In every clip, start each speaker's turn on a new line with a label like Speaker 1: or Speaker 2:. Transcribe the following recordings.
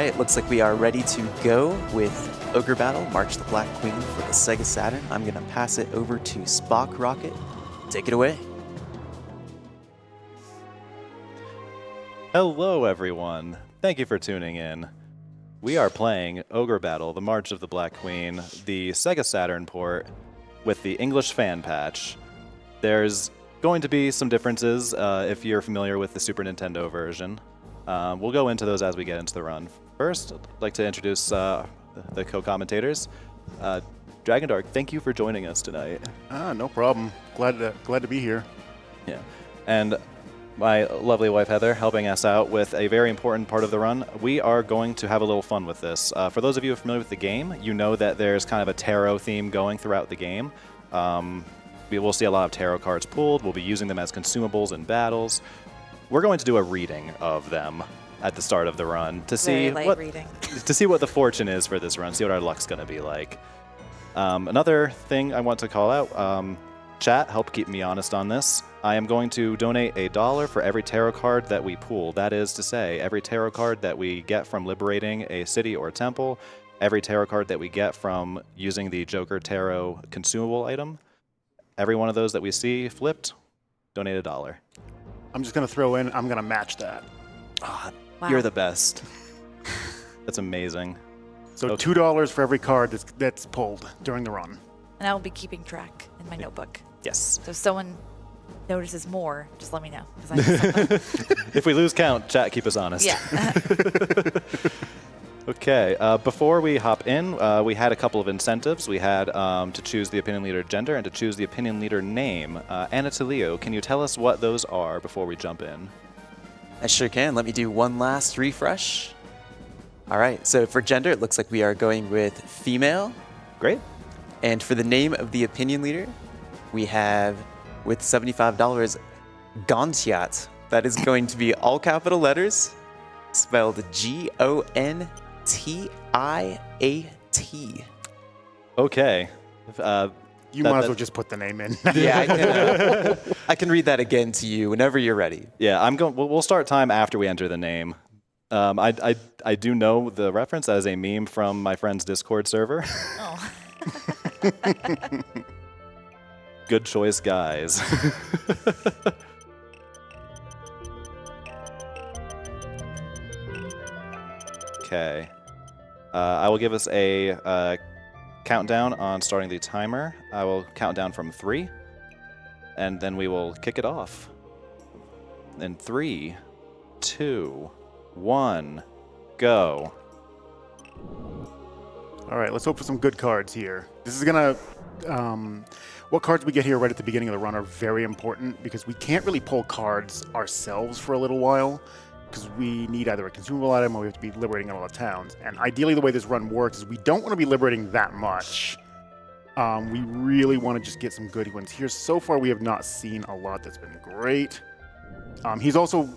Speaker 1: right, looks like we are ready to go with Ogre Battle, March the Black Queen for the Sega Saturn. I'm going to pass it over to Spockrocket. Take it away.
Speaker 2: Hello, everyone. Thank you for tuning in. We are playing Ogre Battle, the March of the Black Queen, the Sega Saturn port with the English fan patch. There's going to be some differences if you're familiar with the Super Nintendo version. We'll go into those as we get into the run. First, I'd like to introduce the co-commentators. Dragondarch, thank you for joining us tonight.
Speaker 3: No problem. Glad to be here.
Speaker 2: Yeah, and my lovely wife Heather helping us out with a very important part of the run. We are going to have a little fun with this. For those of you who are familiar with the game, you know that there's kind of a tarot theme going throughout the game. We will see a lot of tarot cards pulled. We'll be using them as consumables in battles. We're going to do a reading of them at the start of the run to see what the fortune is for this run, see what our luck's going to be like. Another thing I want to call out, chat helped keep me honest on this. I am going to donate $1 for every tarot card that we pull. That is to say, every tarot card that we get from liberating a city or temple, every tarot card that we get from using the Joker Tarot consumable item, every one of those that we see flipped, donate $1.
Speaker 3: I'm just going to throw in, I'm going to match that.
Speaker 2: Wow. You're the best. That's amazing.
Speaker 3: So okay. $2 for every card that's pulled during the run.
Speaker 4: And I will be keeping track in my notebook.
Speaker 2: Yes.
Speaker 4: So if someone notices more, just let me know.
Speaker 2: If we lose count, chat, keep us honest.
Speaker 4: Yeah.
Speaker 2: Okay, before we hop in, we had a couple of incentives. We had to choose the opinion leader gender and to choose the opinion leader name. Anatalio, can you tell us what those are before we jump in?
Speaker 1: I sure can. Let me do one last refresh. All right, so for gender, it looks like we are going with female.
Speaker 2: Great.
Speaker 1: And for the name of the opinion leader, we have, with $75, Gontiat. That is going to be all capital letters, spelled Gontiat.
Speaker 2: Okay.
Speaker 3: You might as well just put the name in.
Speaker 1: Yeah, I can read that again to you whenever you're ready.
Speaker 2: Yeah, we'll start time after we enter the name. I do know the reference. That is a meme from my friend's Discord server.
Speaker 4: Oh.
Speaker 2: Good choice, guys. Okay. I will give us a countdown on starting the timer. I will count down from 3, and then we will kick it off. In 3, 2, 1, go.
Speaker 3: All right, let's hope for some good cards here. This is going to... what cards we get here right at the beginning of the run are very important because we can't really pull cards ourselves for a little while because we need either a consumable item or we have to be liberating all the towns. And ideally, the way this run works is we don't want to be liberating that much. We really want to just get some good ones here. So far, we have not seen a lot that's been great. He's also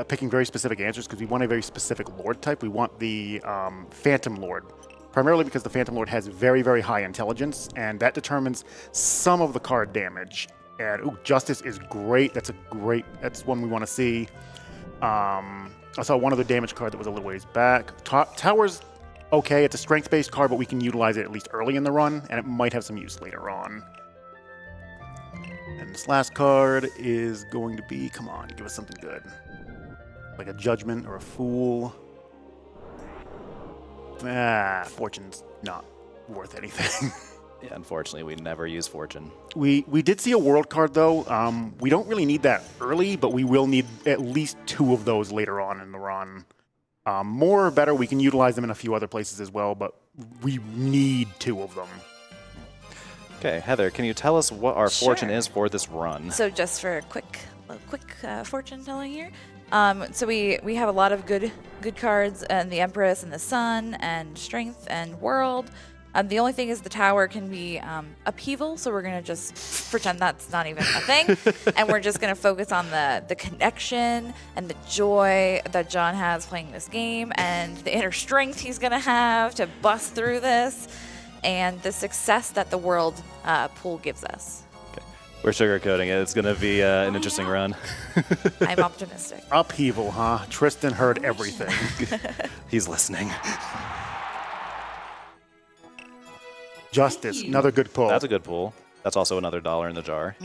Speaker 3: picking very specific answers because we want a very specific Lord type. We want the Phantom Lord, primarily because the Phantom Lord has very, very high intelligence, and that determines some of the card damage. And Justice is great. That's one we want to see. I saw one other damage card that was a little ways back. Tower's okay. It's a strength-based card, but we can utilize it at least early in the run, and it might have some use later on. And this last card is going to be, come on, give us something good. Like a Judgment or a Fool. Fortune's not worth anything.
Speaker 2: Yeah, unfortunately, we never use Fortune.
Speaker 3: We did see a World card, though. We don't really need that early, but we will need at least 2 of those later on in the run. More or better, we can utilize them in a few other places as well, but we need 2 of them.
Speaker 2: Okay, Heather, can you tell us what our fortune is for this run?
Speaker 4: So just for a quick fortune telling here. So we have a lot of good cards, and the Empress and the Sun and Strength and World. The only thing is the Tower can be upheaval, so we're going to just pretend that's not even a thing. And we're just going to focus on the connection and the joy that John has playing this game and the inner strength he's going to have to bust through this and the success that the World pool gives us.
Speaker 2: Okay. We're sugarcoating it. It's going to be an interesting run.
Speaker 4: I'm optimistic.
Speaker 3: Upheaval, huh? Tristan heard everything.
Speaker 2: He's listening.
Speaker 3: Justice, another good pull.
Speaker 2: That's a good pull. That's also another $1 in the jar.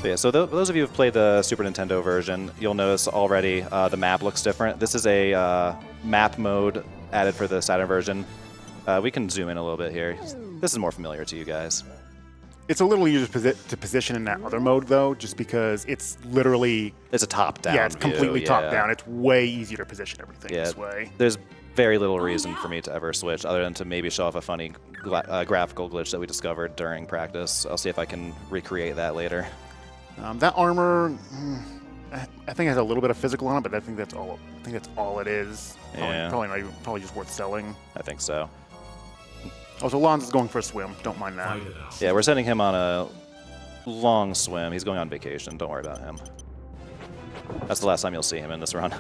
Speaker 2: But yeah, so those of you who've played the Super Nintendo version, you'll notice already the map looks different. This is a map mode added for the Saturn version. We can zoom in a little bit here. This is more familiar to you guys.
Speaker 3: It's a little easier to position in that other mode, though, just because it's literally...
Speaker 2: It's a top-down
Speaker 3: Yeah, it's completely
Speaker 2: view,
Speaker 3: top-down. It's way easier to position everything this way.
Speaker 2: There's very little reason for me to ever switch other than to maybe show off a funny graphical glitch that we discovered during practice. I'll see if I can recreate that later.
Speaker 3: That armor, I think has a little bit of physical on it, but I think that's all. I think that's all it is.
Speaker 2: Yeah.
Speaker 3: Probably just worth selling.
Speaker 2: I think so.
Speaker 3: Oh, so Lon's is going for a swim. Don't mind that.
Speaker 2: Yeah, we're sending him on a long swim. He's going on vacation. Don't worry about him. That's the last time you'll see him in this run.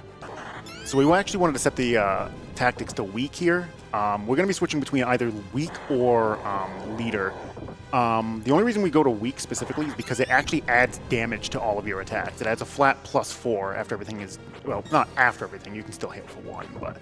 Speaker 3: So we actually wanted to set the tactics to weak here. We're going to be switching between either weak or leader. The only reason we go to weak specifically is because it actually adds damage to all of your attacks. It adds a flat +4 after everything is, well, not after everything. You can still hit for 1, but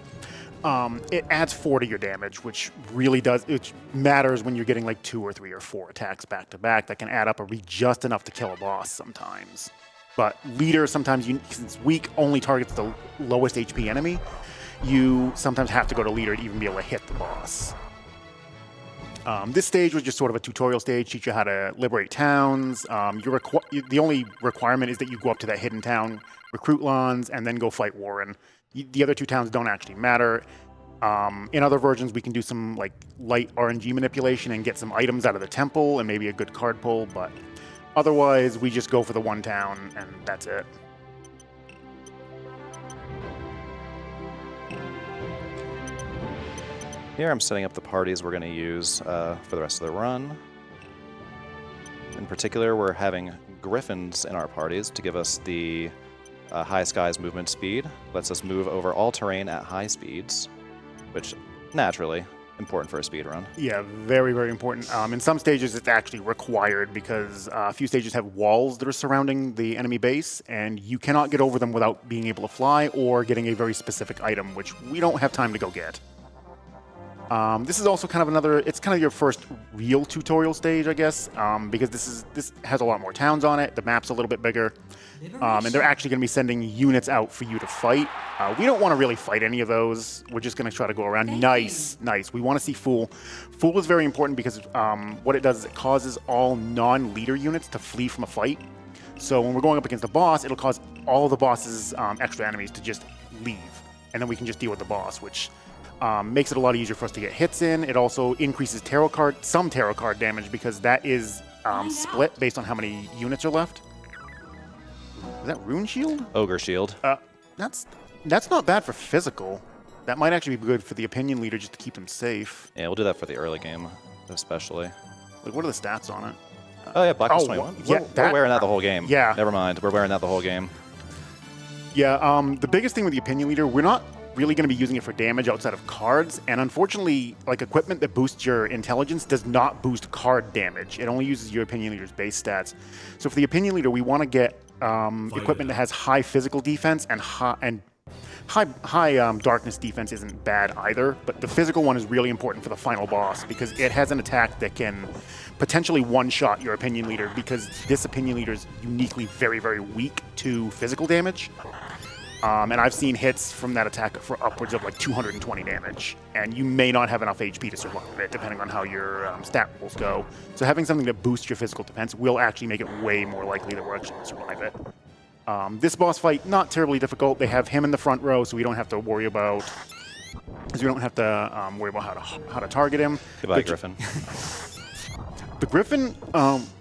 Speaker 3: it adds 4 to your damage, which really does, which matters when you're getting like 2 or 3 or 4 attacks back to back that can add up or be just enough to kill a boss sometimes. But leader, sometimes, since weak only targets the lowest HP enemy, you sometimes have to go to leader to even be able to hit the boss. This stage was just sort of a tutorial stage, teach you how to liberate towns. The only requirement is that you go up to that hidden town, recruit Lons, and then go fight Warren. The other 2 towns don't actually matter. In other versions, we can do some like light RNG manipulation and get some items out of the temple and maybe a good card pull, but otherwise, we just go for the 1 town and that's it.
Speaker 2: Here I'm setting up the parties we're going to use for the rest of the run. In particular, we're having griffins in our parties to give us the high skies movement speed. Lets us move over all terrain at high speeds, which naturally important for a speed run.
Speaker 3: Yeah, very, very important. In some stages, it's actually required because a few stages have walls that are surrounding the enemy base, and you cannot get over them without being able to fly or getting a very specific item, which we don't have time to go get. This is also kind of it's kind of your first real tutorial stage, I guess, because this has a lot more towns on it. The map's a little bit bigger, and they're actually going to be sending units out for you to fight. We don't want to really fight any of those. We're just going to try to go around. Nice. We want to see Fool. Fool is very important because what it does is it causes all non-leader units to flee from a fight. So when we're going up against a boss, it'll cause all the boss's extra enemies to just leave, and then we can just deal with the boss, which makes it a lot easier for us to get hits in. It also increases some tarot card damage because that is split based on how many units are left. Is that Rune Shield?
Speaker 2: Ogre Shield.
Speaker 3: That's not bad for physical. That might actually be good for the opinion leader just to keep him safe.
Speaker 2: Yeah, we'll do that for the early game, especially.
Speaker 3: Like, what are the stats on it?
Speaker 2: Oh yeah, Blackness 21.
Speaker 3: Yeah,
Speaker 2: we're wearing that the whole game.
Speaker 3: Yeah.
Speaker 2: Never mind, we're wearing that the whole game.
Speaker 3: Yeah, the biggest thing with the opinion leader, we're not really going to be using it for damage outside of cards, and unfortunately, like equipment that boosts your intelligence does not boost card damage. It only uses your opinion leader's base stats. So for the opinion leader, we want to get equipment that has high physical defense and high darkness defense isn't bad either, but the physical one is really important for the final boss because it has an attack that can potentially one-shot your opinion leader because this opinion leader is uniquely very, very weak to physical damage. And I've seen hits from that attack for upwards of like 220 damage, and you may not have enough HP to survive it, depending on how your stat rolls go. So having something that boosts your physical defense will actually make it way more likely that we're actually going to survive it. This boss fight, not terribly difficult. They have him in the front row, so we don't have to worry about how to target him.
Speaker 2: Goodbye, Griffin.
Speaker 3: The Griffin,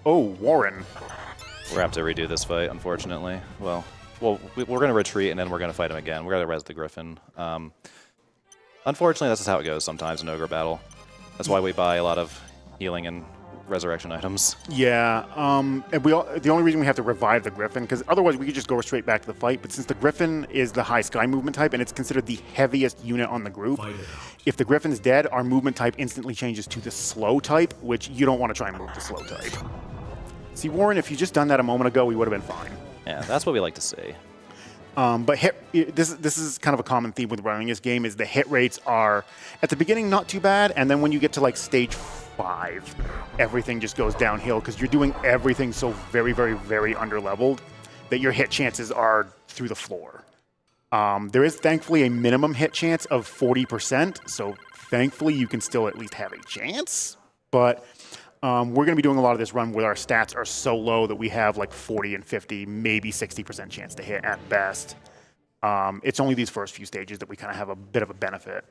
Speaker 3: Warren.
Speaker 2: We're going to have to redo this fight, unfortunately. Well, we're going to retreat, and then we're going to fight him again. We're going to res the Griffin. Unfortunately, that's just how it goes sometimes in Ogre battle. That's why we buy a lot of healing and resurrection items.
Speaker 3: Yeah, and the only reason we have to revive the Griffin, because otherwise we could just go straight back to the fight, but since the Griffin is the high sky movement type and it's considered the heaviest unit on the group, if the Griffin's dead, our movement type instantly changes to the slow type, which you don't want to try and move the slow type. See, Warren, if you just done that a moment ago, we would have been fine.
Speaker 2: Yeah, that's what we like to see.
Speaker 3: But this is kind of a common theme with running this game, is the hit rates are, at the beginning, not too bad, and then when you get to like stage 5, everything just goes downhill because you're doing everything so very, very, very underleveled that your hit chances are through the floor. There is thankfully a minimum hit chance of 40%, so thankfully you can still at least have a chance, but we're going to be doing a lot of this run where our stats are so low that we have like 40 and 50, maybe 60% chance to hit at best. It's only these first few stages that we kind of have a bit of a benefit.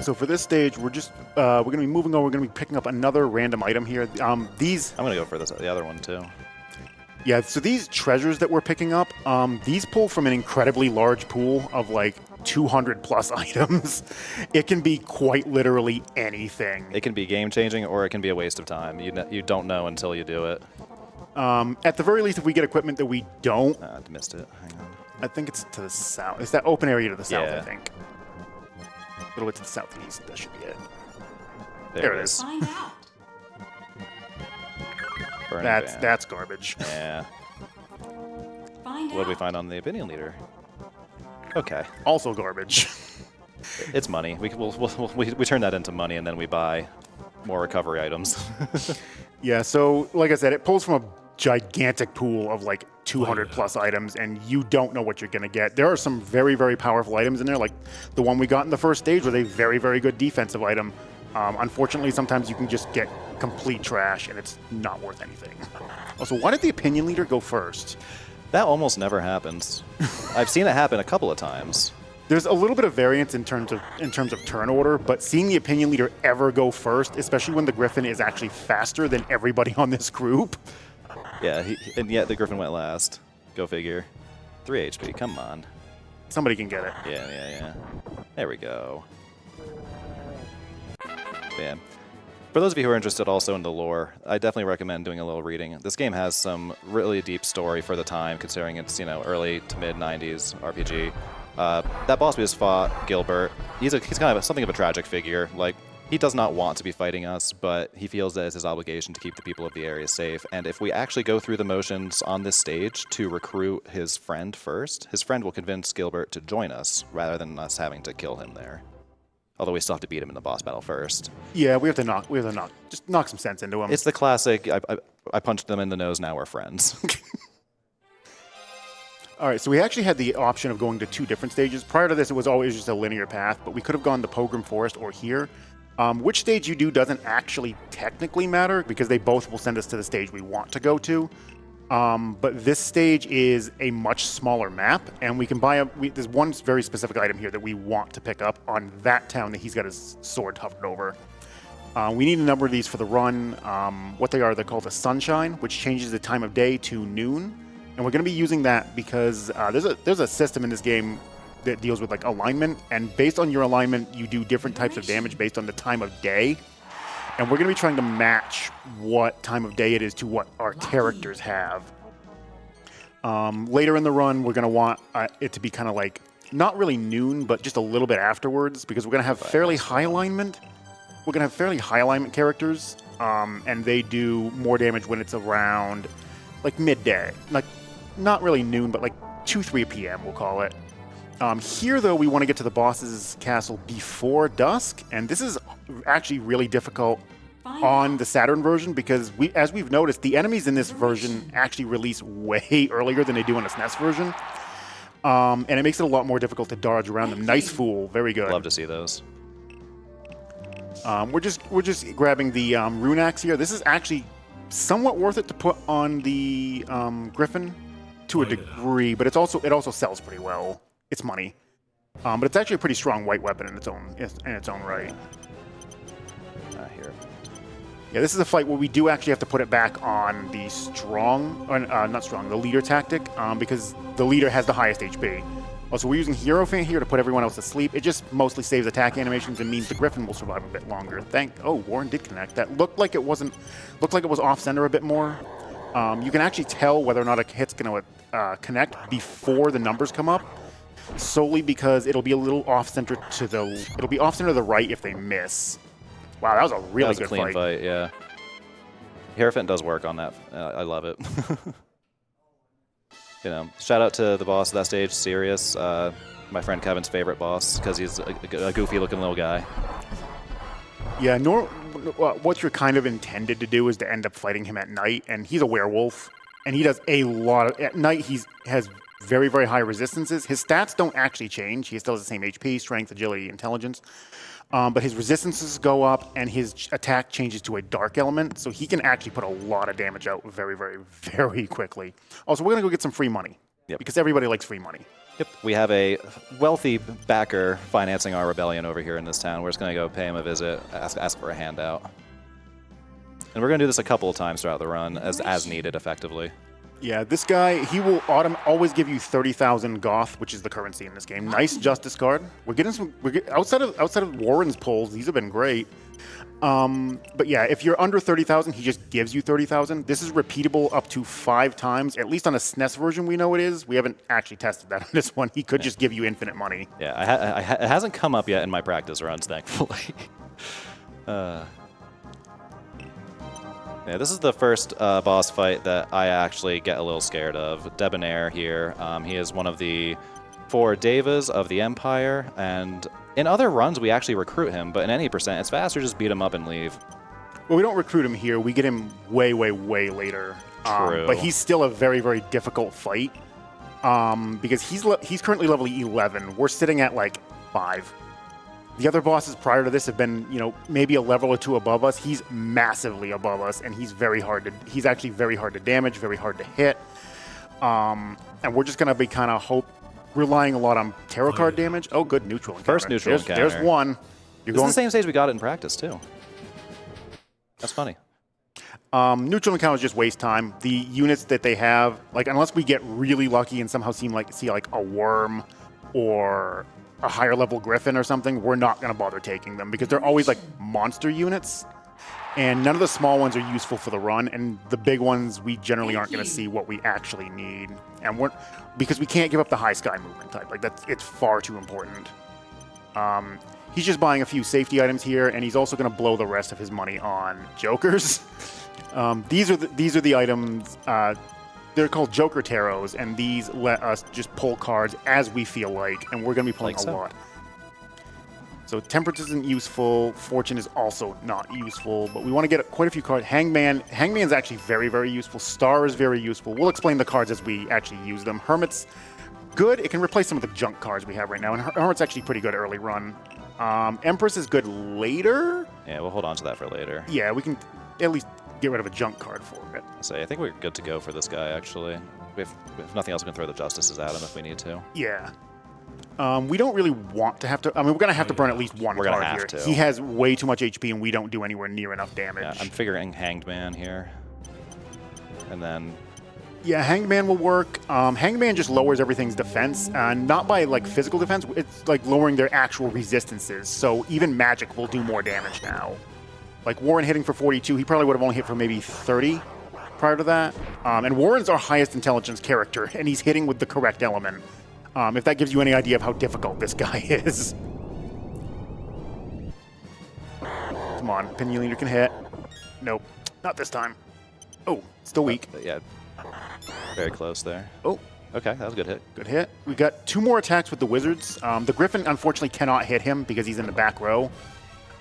Speaker 3: So for this stage, we're going to be moving on. We're going to be picking up another random item here.
Speaker 2: I'm going to go for the other one too.
Speaker 3: Yeah, so these treasures that we're picking up, these pull from an incredibly large pool of like 200 plus items. It can be quite literally anything.
Speaker 2: It can be game-changing or it can be a waste of time. You don't know until you do it.
Speaker 3: At the very least, if we get equipment that we don't...
Speaker 2: I missed it. Hang on.
Speaker 3: I think it's to the south. It's that open area to the south,
Speaker 2: Yeah.
Speaker 3: I think. A little bit to the southeast. That should be it.
Speaker 2: There
Speaker 3: it is.
Speaker 5: Find out.
Speaker 2: Burning ban.
Speaker 3: That's garbage.
Speaker 2: Yeah.
Speaker 5: Find
Speaker 2: What did we
Speaker 5: out.
Speaker 2: find on the opinion leader? Okay.
Speaker 3: Also garbage.
Speaker 2: It's money. We turn that into money and then we buy more recovery items.
Speaker 3: Yeah, so like I said, it pulls from a gigantic pool of like 200 plus items, and you don't know what you're going to get. There are some very, very powerful items in there, like the one we got in the first stage was a very, very good defensive item. Unfortunately, sometimes you can just get complete trash, and it's not worth anything. Also, why did the opinion leader go first?
Speaker 2: That almost never happens. I've seen it happen a couple of times.
Speaker 3: There's a little bit of variance in terms of turn order, but seeing the opinion leader ever go first, especially when the Griffin is actually faster than everybody on this group.
Speaker 2: Yeah, and yet the Griffin went last. Go figure. 3 HP, come on.
Speaker 3: Somebody can get it.
Speaker 2: Yeah. There we go. Bam. For those of you who are interested also in the lore, I definitely recommend doing a little reading. This game has some really deep story for the time, considering it's, early to mid 90s RPG. That boss we just fought, Gilbert, he's kind of something of a tragic figure. Like, he does not want to be fighting us, but he feels that it's his obligation to keep the people of the area safe. And if we actually go through the motions on this stage to recruit his friend first, his friend will convince Gilbert to join us rather than us having to kill him there. Although we still have to beat him in the boss battle first.
Speaker 3: Yeah, we have to knock some sense into him.
Speaker 2: It's the classic, I punched them in the nose, now we're friends.
Speaker 3: All right, so we actually had the option of going to 2 different stages. Prior to this, it was always just a linear path, but we could have gone to Pilgrim Forest or here. Which stage you do doesn't actually technically matter because they both will send us to the stage we want to go to. But this stage is a much smaller map, and we can buy there's one very specific item here that we want to pick up on that town that he's got his sword hovered over. We need a number of these for the run. What they are, they're called the Sunshine, which changes the time of day to noon. And we're going to be using that because there's a system in this game that deals with like alignment, and based on your alignment, you do different types of damage based on the time of day. And we're going to be trying to match what time of day it is to what our characters have. Later in the run, we're going to want it to be kind of like, not really noon, but just a little bit afterwards, because we're going to have fairly high alignment. We're going to have fairly high alignment characters, and they do more damage when it's around like midday. Like, not really noon, but like 2-3 p.m. we'll call it. Here, though, we want to get to the boss's castle before dusk, and this is actually really difficult on the Saturn version because, as we've noticed, the enemies in this version actually release way earlier than they do in the SNES version, and it makes it a lot more difficult to dodge around them. Nice fool, very good.
Speaker 2: Love to see those.
Speaker 3: We're just grabbing the rune axe here. This is actually somewhat worth it to put on the Griffin to a degree, but it also sells pretty well. It's money, but it's actually a pretty strong white weapon in its own right.
Speaker 2: Here.
Speaker 3: Yeah, this is a fight where we do actually have to put it back on the the leader tactic, because the leader has the highest HP. Also, we're using Hierophant here to put everyone else to sleep. It just mostly saves attack animations and means the Griffin will survive a bit longer. Oh, Warren did connect. That looked like it wasn't. Looked like it was off center a bit more. You can actually tell whether or not a hit's going to connect before the numbers come up, solely because it'll be a little off center to the. It'll be off center to the right if they miss. Wow, that was a really good
Speaker 2: clean fight. Yeah. Hierophant does work on that. I love it. You know, shout out to the boss of that stage, Sirius, my friend Kevin's favorite boss, because he's a goofy-looking little guy.
Speaker 3: Yeah, what you're kind of intended to do is to end up fighting him at night, and he's a werewolf, and he does a lot of... At night, he has very, very high resistances. His stats don't actually change. He still has the same HP, strength, agility, intelligence. But his resistances go up, and his attack changes to a dark element, so he can actually put a lot of damage out very, very, very quickly. Also, we're going to go get some free money, because everybody likes free money.
Speaker 2: Yep, we have a wealthy backer financing our rebellion over here in this town. We're just going to go pay him a visit, ask for a handout. And we're going to do this a couple of times throughout the run, as needed, effectively.
Speaker 3: Yeah, this guy, he will always give you 30,000 Goth, which is the currency in this game. Nice Justice card. We're getting some... outside of Warren's pulls, these have been great. But yeah, if you're under 30,000, he just gives you 30,000. This is repeatable up to 5 times, at least on a SNES version we know it is. We haven't actually tested that on this one. He could just give you infinite money.
Speaker 2: Yeah, it hasn't come up yet in my practice runs, thankfully. Yeah, this is the first boss fight that I actually get a little scared of. Debonair here. He is one of the 4 Devas of the Empire, and in other runs we actually recruit him, but in any percent, it's faster just beat him up and leave.
Speaker 3: Well, we don't recruit him here. We get him way, way, way later.
Speaker 2: True.
Speaker 3: But he's still a very, very difficult fight because he's currently level 11. We're sitting at like 5. The other bosses prior to this have been, you know, maybe a level or 2 above us. He's massively above us, and he's actually very hard to damage, very hard to hit. And we're just going to be kind of relying a lot on tarot card damage. Oh, good neutral encounter.
Speaker 2: First neutral encounter.
Speaker 3: There's one.
Speaker 2: This is the same stage we got it in practice, too. That's funny.
Speaker 3: Neutral encounters just waste time. The units that they have, like, unless we get really lucky and somehow see like a worm or a higher level griffin or something, we're not going to bother taking them because they're always like monster units, and none of the small ones are useful for the run, and the big ones we generally aren't going to see what we actually need, and because we can't give up the high sky movement type. Like it's far too important. He's just buying a few safety items here, and he's also going to blow the rest of his money on jokers. These are the items. They're called Joker Tarots, and these let us just pull cards as we feel like, and we're going to be pulling a lot. So Temperance isn't useful. Fortune is also not useful, but we want to get quite a few cards. Hangman's actually very, very useful. Star is very useful. We'll explain the cards as we actually use them. Hermit's good. It can replace some of the junk cards we have right now, and Hermit's actually pretty good early run. Empress is good later.
Speaker 2: Yeah, we'll hold on to that for later.
Speaker 3: Yeah, we can at least get rid of a junk card for it.
Speaker 2: I think we're good to go for this guy, actually. If nothing else, we can throw the Justices at him if we need to.
Speaker 3: Yeah. We don't really want to have to... I mean, we're going to have to burn at least one card here.
Speaker 2: To.
Speaker 3: He has way too much HP, and we don't do anywhere near enough damage.
Speaker 2: Yeah, I'm figuring Hanged Man here. And then...
Speaker 3: Yeah, Hanged Man will work. Hanged Man just lowers everything's defense, not by like physical defense. It's like lowering their actual resistances. So even magic will do more damage now. Like Warren hitting for 42, he probably would have only hit for maybe 30 prior to that. And Warren's our highest intelligence character, and he's hitting with the correct element. If that gives you any idea of how difficult this guy is. Come on, Opinion Leader can hit. Nope, not this time. Oh, still weak.
Speaker 2: Yeah, very close there.
Speaker 3: Oh.
Speaker 2: Okay, that was a good hit.
Speaker 3: Good hit. We got 2 more attacks with the Wizards. The Griffin, unfortunately, cannot hit him because he's in the back row.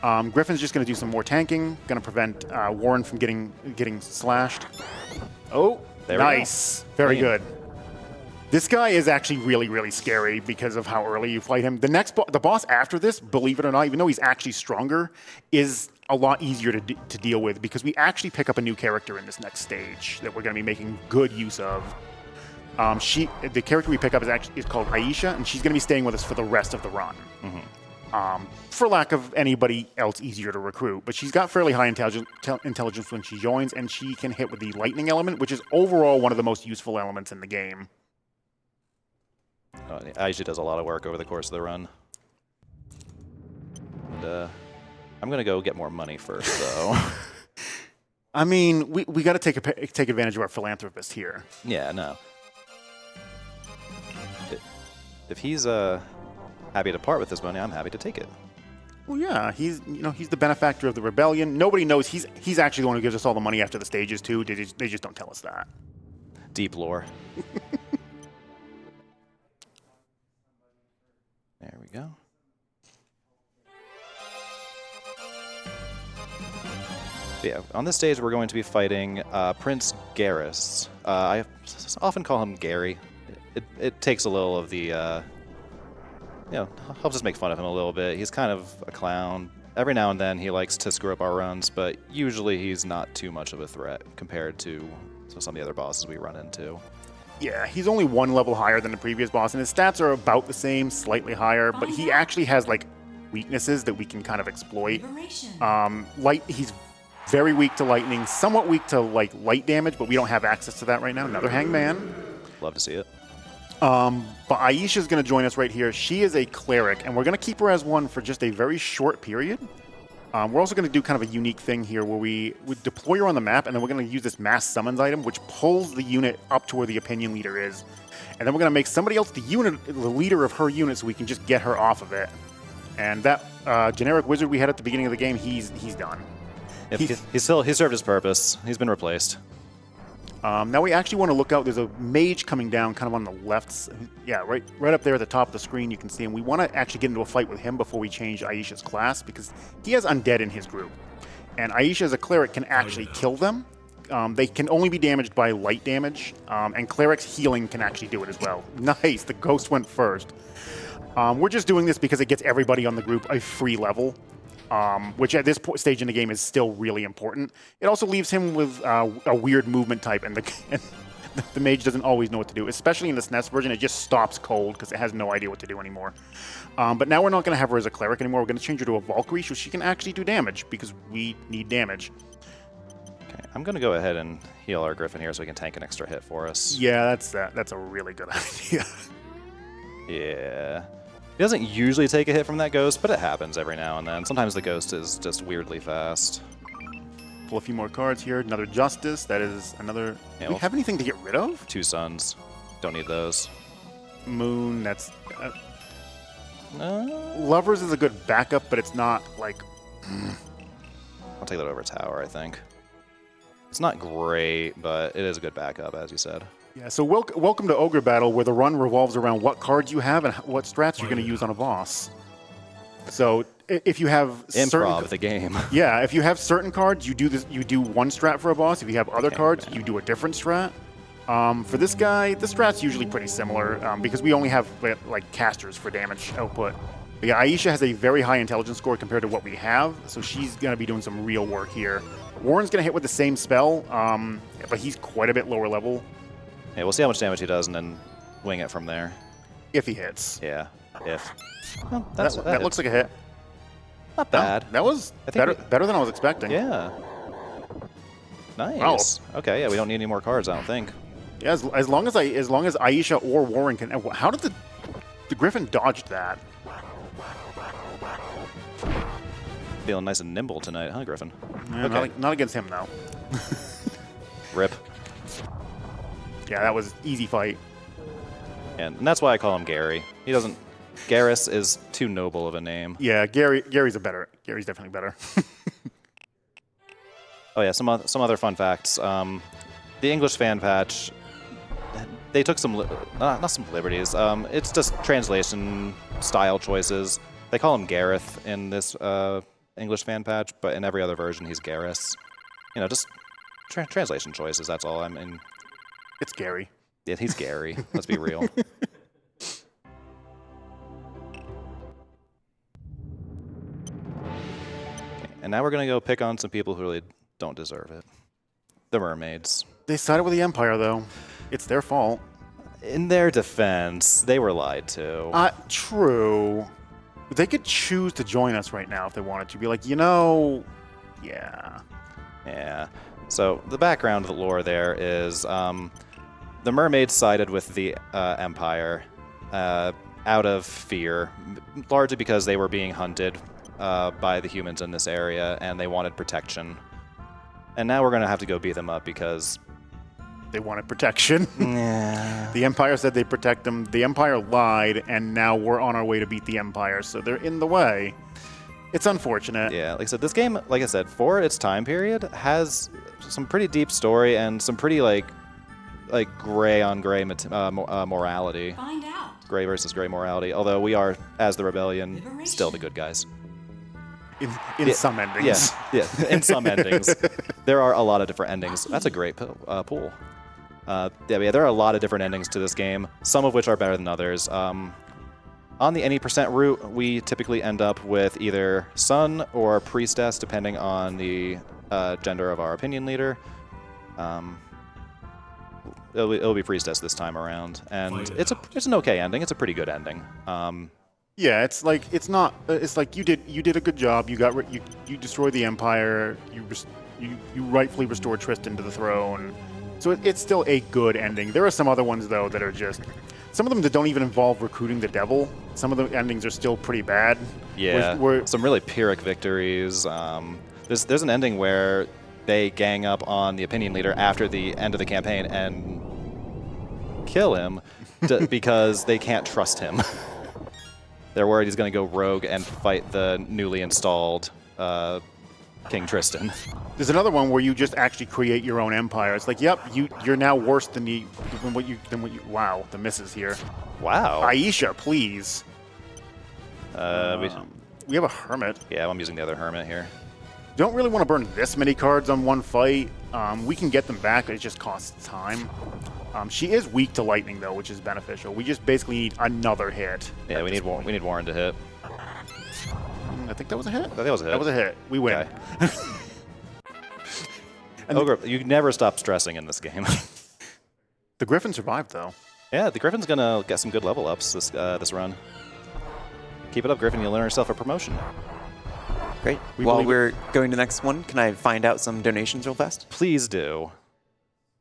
Speaker 3: Griffin's just going to do some more tanking, going to prevent Warren from getting slashed. Oh,
Speaker 2: there
Speaker 3: nice. Very good. This guy is actually really, really scary because of how early you fight him. The boss after this, believe it or not, even though he's actually stronger, is a lot easier to deal with because we actually pick up a new character in this next stage that we're going to be making good use of. The character we pick up is called Aisha, and she's going to be staying with us for the rest of the run. For lack of anybody else easier to recruit. But she's got fairly high intelligence when she joins, and she can hit with the lightning element, which is overall one of the most useful elements in the game.
Speaker 2: Aisha does a lot of work over the course of the run. And, I'm going to go get more money first, though.
Speaker 3: I mean, we got to take advantage of our philanthropist here.
Speaker 2: Yeah, no. If he's happy to part with his money, I'm happy to take it.
Speaker 3: Well, yeah, he's the benefactor of the rebellion. Nobody knows he's actually the one who gives us all the money after the stages too. They just don't tell us that.
Speaker 2: Deep lore. There we go. Yeah, on this stage we're going to be fighting Prince Garrus. I often call him Gary. It takes a little of the, helps us make fun of him a little bit. He's kind of a clown. Every now and then he likes to screw up our runs, but usually he's not too much of a threat compared to some of the other bosses we run into.
Speaker 3: Yeah, he's only one level higher than the previous boss, and his stats are about the same, slightly higher, but he actually has like weaknesses that we can kind of exploit. He's very weak to lightning, somewhat weak to like light damage, but we don't have access to that right now. Another hangman.
Speaker 2: Love to see it.
Speaker 3: But Aisha's going to join us right here. She is a cleric, and we're going to keep her as one for just a very short period. We're also going to do kind of a unique thing here where we deploy her on the map, and then we're going to use this mass summons item, which pulls the unit up to where the opinion leader is. And then we're going to make somebody else the leader of her unit so we can just get her off of it. And that generic wizard we had at the beginning of the game, he's done.
Speaker 2: Yep, he served his purpose. He's been replaced.
Speaker 3: Now we actually want to look out. There's a mage coming down kind of on the left. Yeah, right up there at the top of the screen you can see him. We want to actually get into a fight with him before we change Aisha's class because he has undead in his group. And Aisha as a cleric can actually kill them. They can only be damaged by light damage. And cleric's healing can actually do it as well. Nice, the ghost went first. We're just doing this because it gets everybody on the group a free level. Which at this stage in the game is still really important. It also leaves him with a weird movement type, and the mage doesn't always know what to do, especially in the SNES version. It just stops cold because it has no idea what to do anymore. But now we're not going to have her as a cleric anymore. We're going to change her to a Valkyrie so she can actually do damage because we need damage.
Speaker 2: Okay, I'm going to go ahead and heal our Griffin here so we can tank an extra hit for us.
Speaker 3: Yeah, that's a really good idea.
Speaker 2: Yeah. He doesn't usually take a hit from that ghost, but it happens every now and then. Sometimes the ghost is just weirdly fast.
Speaker 3: Pull a few more cards here. Another Justice. That is another...
Speaker 2: Yeah,
Speaker 3: do we have anything to get rid of?
Speaker 2: 2 suns. Don't need those.
Speaker 3: Moon. That's... Lovers is a good backup, but it's not like...
Speaker 2: I'll take that over Tower, I think. It's not great, but it is a good backup, as you said.
Speaker 3: Yeah, so welcome to Ogre Battle, where the run revolves around what cards you have and what strats you're going to use on a boss. So if you have
Speaker 2: Improv the game.
Speaker 3: Yeah, if you have certain cards, you do one strat for a boss. If you have other cards, you do a different strat. For this guy, the strat's usually pretty similar because we only have like casters for damage output. But yeah, Aisha has a very high intelligence score compared to what we have, so she's going to be doing some real work here. Warren's going to hit with the same spell, but he's quite a bit lower level.
Speaker 2: Yeah, we'll see how much damage he does and then wing it from there.
Speaker 3: If he hits.
Speaker 2: Yeah, if. Well,
Speaker 3: that looks like a hit.
Speaker 2: Not bad.
Speaker 3: That was better than I was expecting.
Speaker 2: Yeah. Nice. Wow. Okay, yeah, we don't need any more cards, I don't think.
Speaker 3: Yeah, as long as Aisha or Warren can... How did the Griffin dodged that?
Speaker 2: Feeling nice and nimble tonight, huh, Griffin?
Speaker 3: Yeah,
Speaker 2: okay.
Speaker 3: Not against him, though.
Speaker 2: Rip.
Speaker 3: Yeah, that was easy fight.
Speaker 2: And that's why I call him Gary. He doesn't... Garrus is too noble of a name.
Speaker 3: Yeah, Gary's definitely better.
Speaker 2: Oh yeah, some other fun facts. The English fan patch, they took not some liberties. It's just translation style choices. They call him Gareth in this English fan patch, but in every other version he's Garrus. You know, just translation choices. That's all. I mean,
Speaker 3: it's Gary.
Speaker 2: Yeah, he's Gary. Let's be real. And now we're going to go pick on some people who really don't deserve it. The mermaids.
Speaker 3: They sided with the Empire, though. It's their fault.
Speaker 2: In their defense, they were lied to.
Speaker 3: True. They could choose to join us right now if they wanted to. Be like, yeah.
Speaker 2: Yeah. So the background of the lore there is the mermaids sided with the Empire. out of fear, largely because they were being hunted by the humans in this area, and they wanted protection. And now we're going to have to go beat them up because...
Speaker 3: They wanted protection.
Speaker 2: Yeah.
Speaker 3: The Empire said they'd protect them. The Empire lied, and now we're on our way to beat the Empire, so they're in the way. It's unfortunate.
Speaker 2: Yeah, like I said, this game, like I said, for its time period, has some pretty deep story and some pretty, like gray on gray morality.
Speaker 5: Find out.
Speaker 2: Gray versus gray morality, although we are, as the Rebellion, still the good guys.
Speaker 3: In some endings.
Speaker 2: Yeah, in some endings. There are a lot of different endings. That's a great pool. Yeah, there are a lot of different endings to this game, some of which are better than others. On the any percent route, we typically end up with either Son or Priestess, depending on the gender of our opinion leader. It'll be Priestess this time around, and it's an okay ending. It's a pretty good ending.
Speaker 3: Yeah, it's like you did a good job. You destroyed the Empire. You rightfully restored Tristan to the throne. So it's still a good ending. There are some other ones though that are just some of them that don't even involve recruiting the devil. Some of the endings are still pretty bad.
Speaker 2: Yeah, some really Pyrrhic victories. There's an ending where they gang up on the opinion leader after the end of the campaign and kill him because they can't trust him. They're worried he's going to go rogue and fight the newly installed King Tristan.
Speaker 3: There's another one where you just actually create your own empire. It's like, yep, you're now worse than what you. Wow, the misses here.
Speaker 2: Wow.
Speaker 3: Aisha, please. We have a hermit.
Speaker 2: Yeah, I'm using the other hermit here.
Speaker 3: Don't really want to burn this many cards on one fight. We can get them back, but it just costs time. She is weak to lightning though, which is beneficial. We just basically need another hit.
Speaker 2: Yeah, we need Warren to hit.
Speaker 3: I think that was a hit.
Speaker 2: That was a hit.
Speaker 3: That was a hit. We win.
Speaker 2: Okay. Ogre, you never stop stressing in this game.
Speaker 3: The Griffin survived though.
Speaker 2: Yeah, the Griffin's gonna get some good level ups this run. Keep it up, Griffin. You'll earn yourself a promotion.
Speaker 1: Great. While we're going to the next one, can I find out some donations real fast?
Speaker 2: Please do.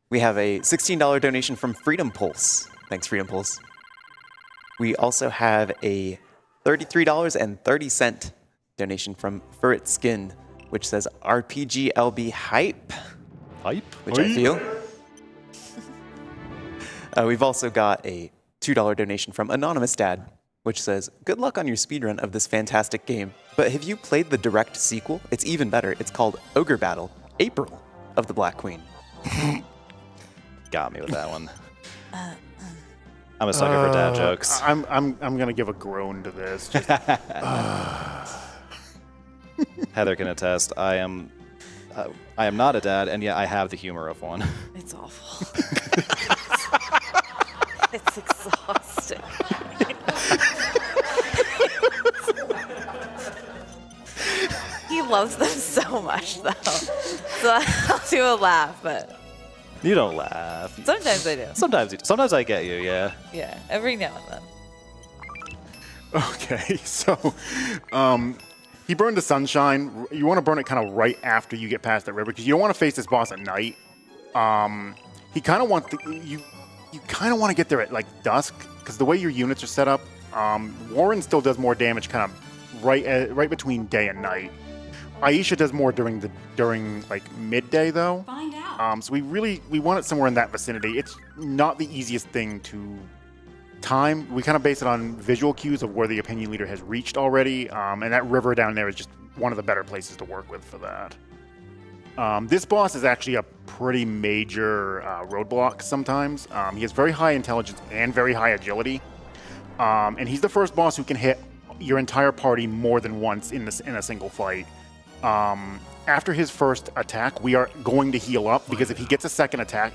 Speaker 1: We have a $16 donation from Freedom Pulse. Thanks, Freedom Pulse. We also have a $33.30 donation from Furret Skin, which says RPGLB hype.
Speaker 2: Hype?
Speaker 1: Which I feel. We've also got a $2 donation from Anonymous Dad, which says, good luck on your speedrun of this fantastic game. But have you played the direct sequel? It's even better. It's called Ogre Battle, April of the Black Queen.
Speaker 2: Got me with that one. I'm a sucker for dad jokes.
Speaker 3: I'm gonna give a groan to this. Just,
Speaker 2: Heather can attest. I am not a dad, and yet I have the humor of one.
Speaker 4: It's awful. It's exhausting. He loves them so much, though. So I'll do a laugh, but
Speaker 2: You don't laugh.
Speaker 4: sometimes I do.
Speaker 2: Sometimes I get you, yeah.
Speaker 4: Yeah, every now and then.
Speaker 3: okay, so he burned the sunshine. You want to burn it kind of right after you get past that river because you don't want to face this boss at night. He kind of wants you kind of want to get there at like dusk because the way your units are set up, Warren still does more damage kind of right between day and night. Aisha does more during like midday though.
Speaker 5: Find out.
Speaker 3: So we want it somewhere in that vicinity. It's not the easiest thing to time. We kind of base it on visual cues of where the opinion leader has reached already, and that river down there is just one of the better places to work with for that. This boss is actually a pretty major roadblock sometimes. He has very high intelligence and very high agility, and he's the first boss who can hit your entire party more than once in a single fight. After his first attack, we are going to heal up because if he gets a second attack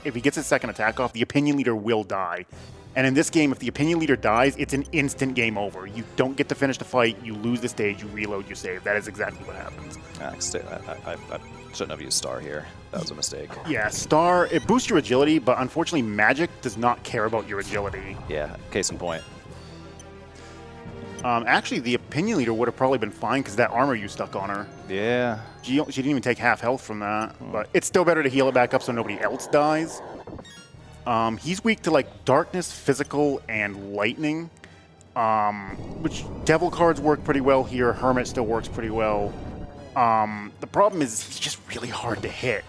Speaker 3: off, the opinion leader will die. And in this game, if the opinion leader dies, it's an instant game over. You don't get to finish the fight, you lose the stage, you reload your save. That is exactly what happens.
Speaker 2: I shouldn't have used Star here. That was a mistake.
Speaker 3: Yeah, Star, it boosts your agility, but unfortunately Magic does not care about your agility.
Speaker 2: Yeah, case in point.
Speaker 3: Actually, the opinion leader would have probably been fine because that armor you stuck on her.
Speaker 2: Yeah.
Speaker 3: She didn't even take half health from that. But it's still better to heal it back up so nobody else dies. He's weak to like darkness, physical, and lightning. which Devil cards work pretty well here. Hermit still works pretty well. The problem is he's just really hard to hit.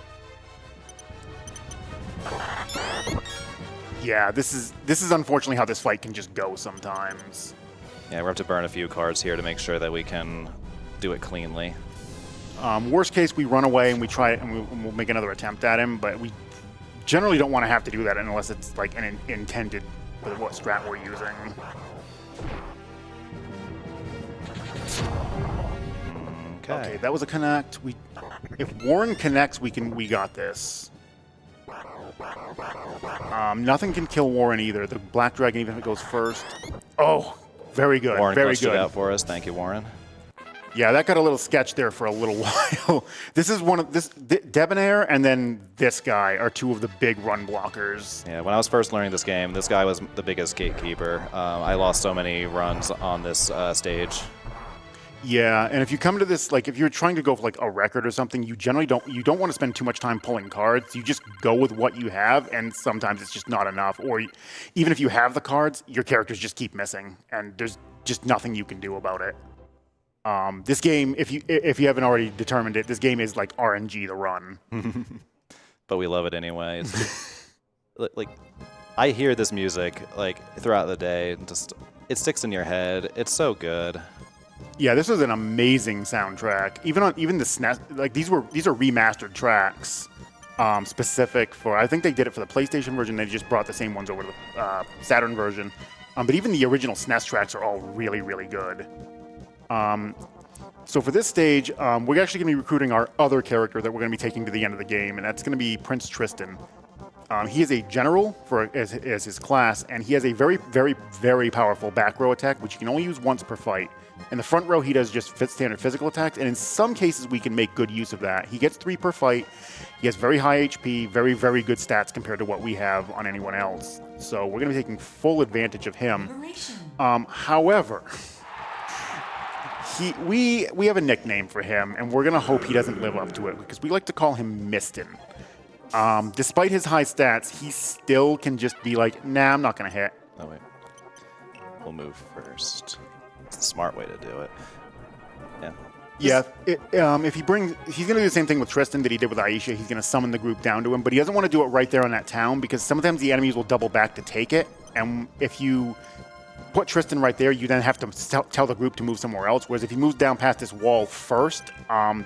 Speaker 3: Yeah, this is unfortunately how this fight can just go sometimes.
Speaker 2: Yeah, we have to burn a few cards here to make sure that we can do it cleanly.
Speaker 3: Worst case, we run away and we try it, and we'll make another attempt at him, but we generally don't want to have to do that unless it's like an intended with what strat we're using. Okay, that was a connect. If Warren connects, we got this. Nothing can kill Warren either. The Black Dragon, even if it goes first. Oh, very good.
Speaker 2: Warren
Speaker 3: very
Speaker 2: clutched it
Speaker 3: good.
Speaker 2: out for us. Thank you, Warren.
Speaker 3: Yeah, that got a little sketch there for a little while. This is Debonair and then this guy are two of the big run blockers.
Speaker 2: Yeah, when I was first learning this game, this guy was the biggest gatekeeper. I lost so many runs on this stage.
Speaker 3: Yeah, and if you come to this, like if you're trying to go for like a record or something, you generally don't want to spend too much time pulling cards. You just go with what you have, and sometimes it's just not enough. Or even if you have the cards, your characters just keep missing, and there's just nothing you can do about it. This game, if you haven't already determined it, this game is like RNG to run.
Speaker 2: But we love it anyway. It's like I hear this music like throughout the day, and just it sticks in your head. It's so good.
Speaker 3: Yeah, this was an amazing soundtrack. Even the SNES, like these are remastered tracks, specific for. I think they did it for the PlayStation version. They just brought the same ones over to the Saturn version. But even the original SNES tracks are all really, really good. So for this stage, we're actually going to be recruiting our other character that we're going to be taking to the end of the game, and that's going to be Prince Tristan. He is a general as his class, and he has a very, very, very powerful back row attack, which you can only use once per fight. In the front row, he does just standard physical attacks, and in some cases, we can make good use of that. He gets 3 per fight. He has very high HP, very, very good stats compared to what we have on anyone else. So we're going to be taking full advantage of him. However, we have a nickname for him, and we're going to hope he doesn't live up to it, because we like to call him Mistin. Despite his high stats, he still can just be like, nah, I'm not going to hit.
Speaker 2: Oh, wait. We'll move first. It's the smart way to do it. Yeah.
Speaker 3: Yeah, if he's going to do the same thing with Tristan that he did with Aisha. He's going to summon the group down to him, but he doesn't want to do it right there on that town, because sometimes the enemies will double back to take it, and if you put Tristan right there, you then have to tell the group to move somewhere else, whereas if he moves down past this wall first,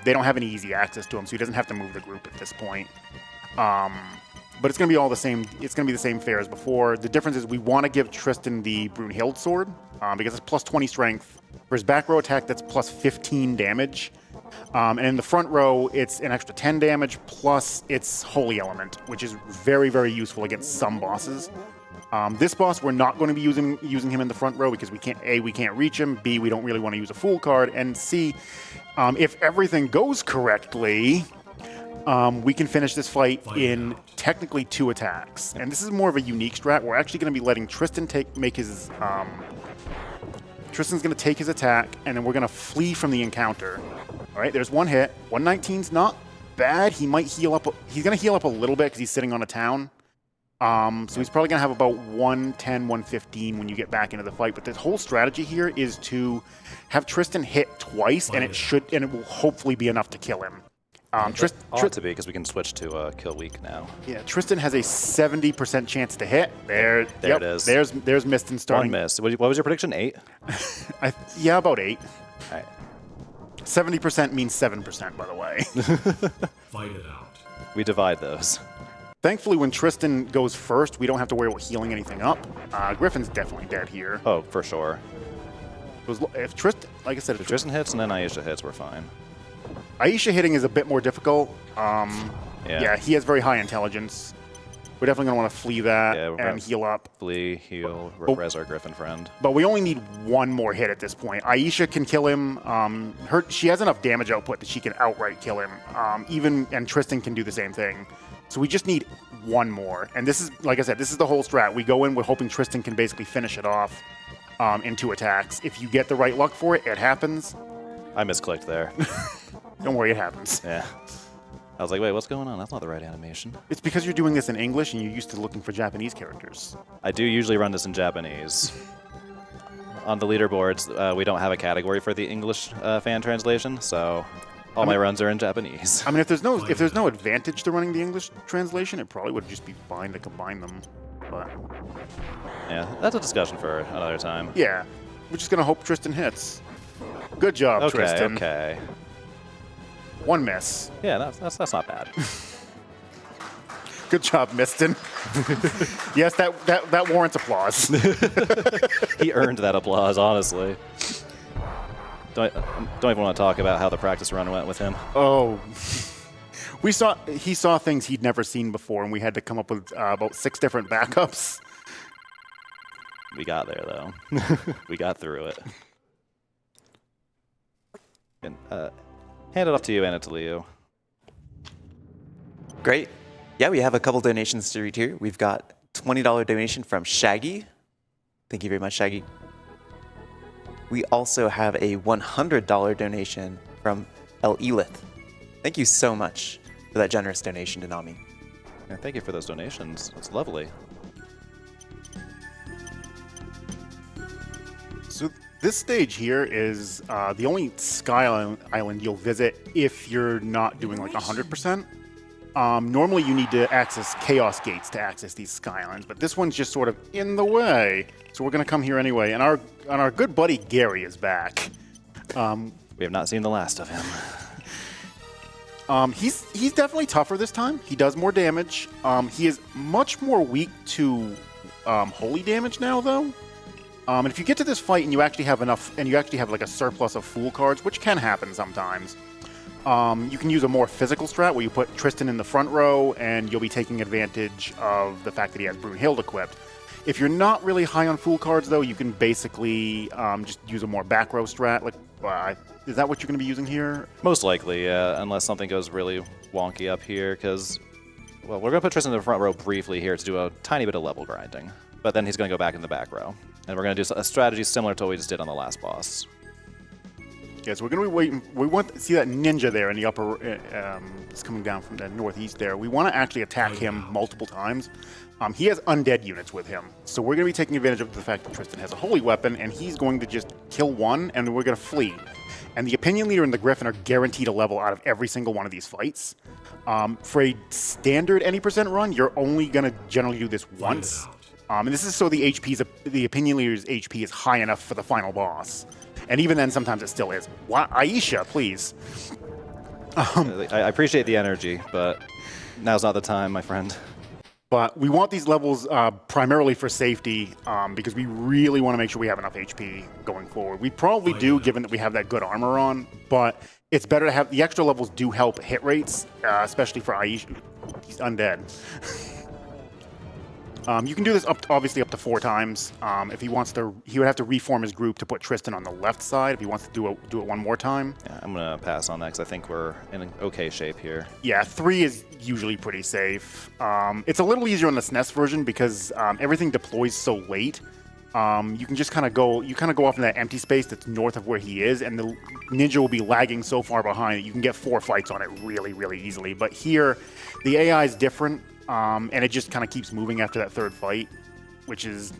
Speaker 3: they don't have any easy access to him, so he doesn't have to move the group at this point. But it's going to be all the same. It's going to be the same fare as before. The difference is we want to give Tristan the Brunhild sword because it's plus 20 strength. For his back row attack, that's plus 15 damage. And in the front row, it's an extra 10 damage plus its Holy Element, which is very, very useful against some bosses. This boss, we're not going to be using him in the front row because we can't reach him. B, we don't really want to use a Fool card. And C, if everything goes correctly, we can finish this fight in technically 2 attacks. And this is more of a unique strat. We're actually going to be letting Tristan make his... Tristan's going to take his attack, and then we're going to flee from the encounter. All right, there's 1 hit. 119's not bad. He might heal up. He's going to heal up a little bit because he's sitting on a town. So he's probably going to have about 110, 115 when you get back into the fight. But the whole strategy here is to have Tristan hit twice, and it will hopefully be enough to kill him.
Speaker 2: Ought to be, because we can switch to kill weak now.
Speaker 3: Yeah, Tristan has a 70% chance to hit. There
Speaker 2: it is.
Speaker 3: There's Mistin starting.
Speaker 2: 1 miss. What was your prediction? 8?
Speaker 3: Yeah, about 8.
Speaker 2: All right.
Speaker 3: 70% means 7%, by the way.
Speaker 6: Fight it out.
Speaker 2: We divide those.
Speaker 3: Thankfully, when Tristan goes first, we don't have to worry about healing anything up. Griffin's definitely dead here.
Speaker 2: Oh, for sure.
Speaker 3: If Tristan, like I said,
Speaker 2: If Tristan hits and then Aisha hits, we're fine.
Speaker 3: Aisha hitting is a bit more difficult. Yeah, he has very high intelligence. We're definitely going to want to flee that and heal up.
Speaker 2: Flee, heal, res our Griffin friend.
Speaker 3: But we only need 1 more hit at this point. Aisha can kill him. She has enough damage output that she can outright kill him. And Tristan can do the same thing. So we just need 1 more. And this is, like I said, this is the whole strat. We go in, we're hoping Tristan can basically finish it off in 2 attacks. If you get the right luck for it, it happens.
Speaker 2: I misclicked there.
Speaker 3: Don't worry, it happens.
Speaker 2: Yeah. I was like, wait, what's going on? That's not the right animation.
Speaker 3: It's because you're doing this in English and you're used to looking for Japanese characters.
Speaker 2: I do usually run this in Japanese. on the leaderboards, we don't have a category for the English fan translation, so all my runs are in Japanese.
Speaker 3: I mean, if there's no advantage to running the English translation, it probably would just be fine to combine them. But
Speaker 2: Yeah, that's a discussion for another time.
Speaker 3: yeah, we're just gonna hope Tristan hits. Good job,
Speaker 2: Okay,
Speaker 3: Tristan.
Speaker 2: okay.
Speaker 3: One miss.
Speaker 2: Yeah, that's not bad.
Speaker 3: Good job, Miston. Yes, that warrants applause.
Speaker 2: He earned that applause, honestly. Don't even want to talk about how the practice run went with him.
Speaker 3: Oh, he saw things he'd never seen before, and we had to come up with about 6 different backups.
Speaker 2: We got there, though. We got through it. And, hand it off to you, Anatoliu.
Speaker 1: Great. Yeah, we have a couple donations to read here. We've got $20 donation from Shaggy. Thank you very much, Shaggy. We also have a $100 donation from El Elith. Thank you so much for that generous donation to Nami.
Speaker 2: Yeah, thank you for those donations. It's lovely.
Speaker 3: So this stage here is the only Sky Island you'll visit if you're not doing like 100%. Normally you need to access Chaos Gates to access these Sky Islands, but this one's just sort of in the way. So we're going to come here anyway. And our good buddy Gary is back.
Speaker 2: We have not seen the last of him.
Speaker 3: He's definitely tougher this time. He does more damage. He is much more weak to holy damage now, though. And if you get to this fight and you actually have enough, and you actually have like a surplus of Fool cards, which can happen sometimes, you can use a more physical strat where you put Tristan in the front row, and you'll be taking advantage of the fact that he has Brunhild equipped. If you're not really high on Fool cards, though, you can basically just use a more back row strat. Like, is that what you're going to be using here?
Speaker 2: Most likely, yeah, unless something goes really wonky up here, because, well, we're going to put Tristan in the front row briefly here to do a tiny bit of level grinding. But then he's going to go back in the back row. And we're going to do a strategy similar to what we just did on the last boss.
Speaker 3: Yes, we're going to be waiting. We want to see that ninja there in the upper, it's coming down from the northeast there. We want to actually attack him multiple times. He has undead units with him, so we're going to be taking advantage of the fact that Tristan has a holy weapon, and he's going to just kill one, and we're going to flee. And the Opinion Leader and the Griffin are guaranteed a level out of every single one of these fights. For a standard any % run, you're only going to generally do this once. And this is so the Opinion Leader's HP is high enough for the final boss. And even then, sometimes it still is. Aisha, please.
Speaker 2: I appreciate the energy, but now's not the time, my friend.
Speaker 3: But we want these levels primarily for safety because we really want to make sure we have enough HP going forward. We probably do, given that we have that good armor on, but it's better to have the extra levels do help hit rates, especially for Aisha. He's undead. You can do this obviously up to 4 times. If he wants to, he would have to reform his group to put Tristan on the left side. If he wants to do it one more time.
Speaker 2: Yeah, I'm gonna pass on that because I think we're in an okay shape here.
Speaker 3: Yeah, 3 is usually pretty safe. It's a little easier on the SNES version because everything deploys so late. You can just kind of go off in that empty space that's north of where he is, and the ninja will be lagging so far behind that you can get 4 fights on it really, really easily. But here, the AI is different. And it just kind of keeps moving after that 3rd fight, which is...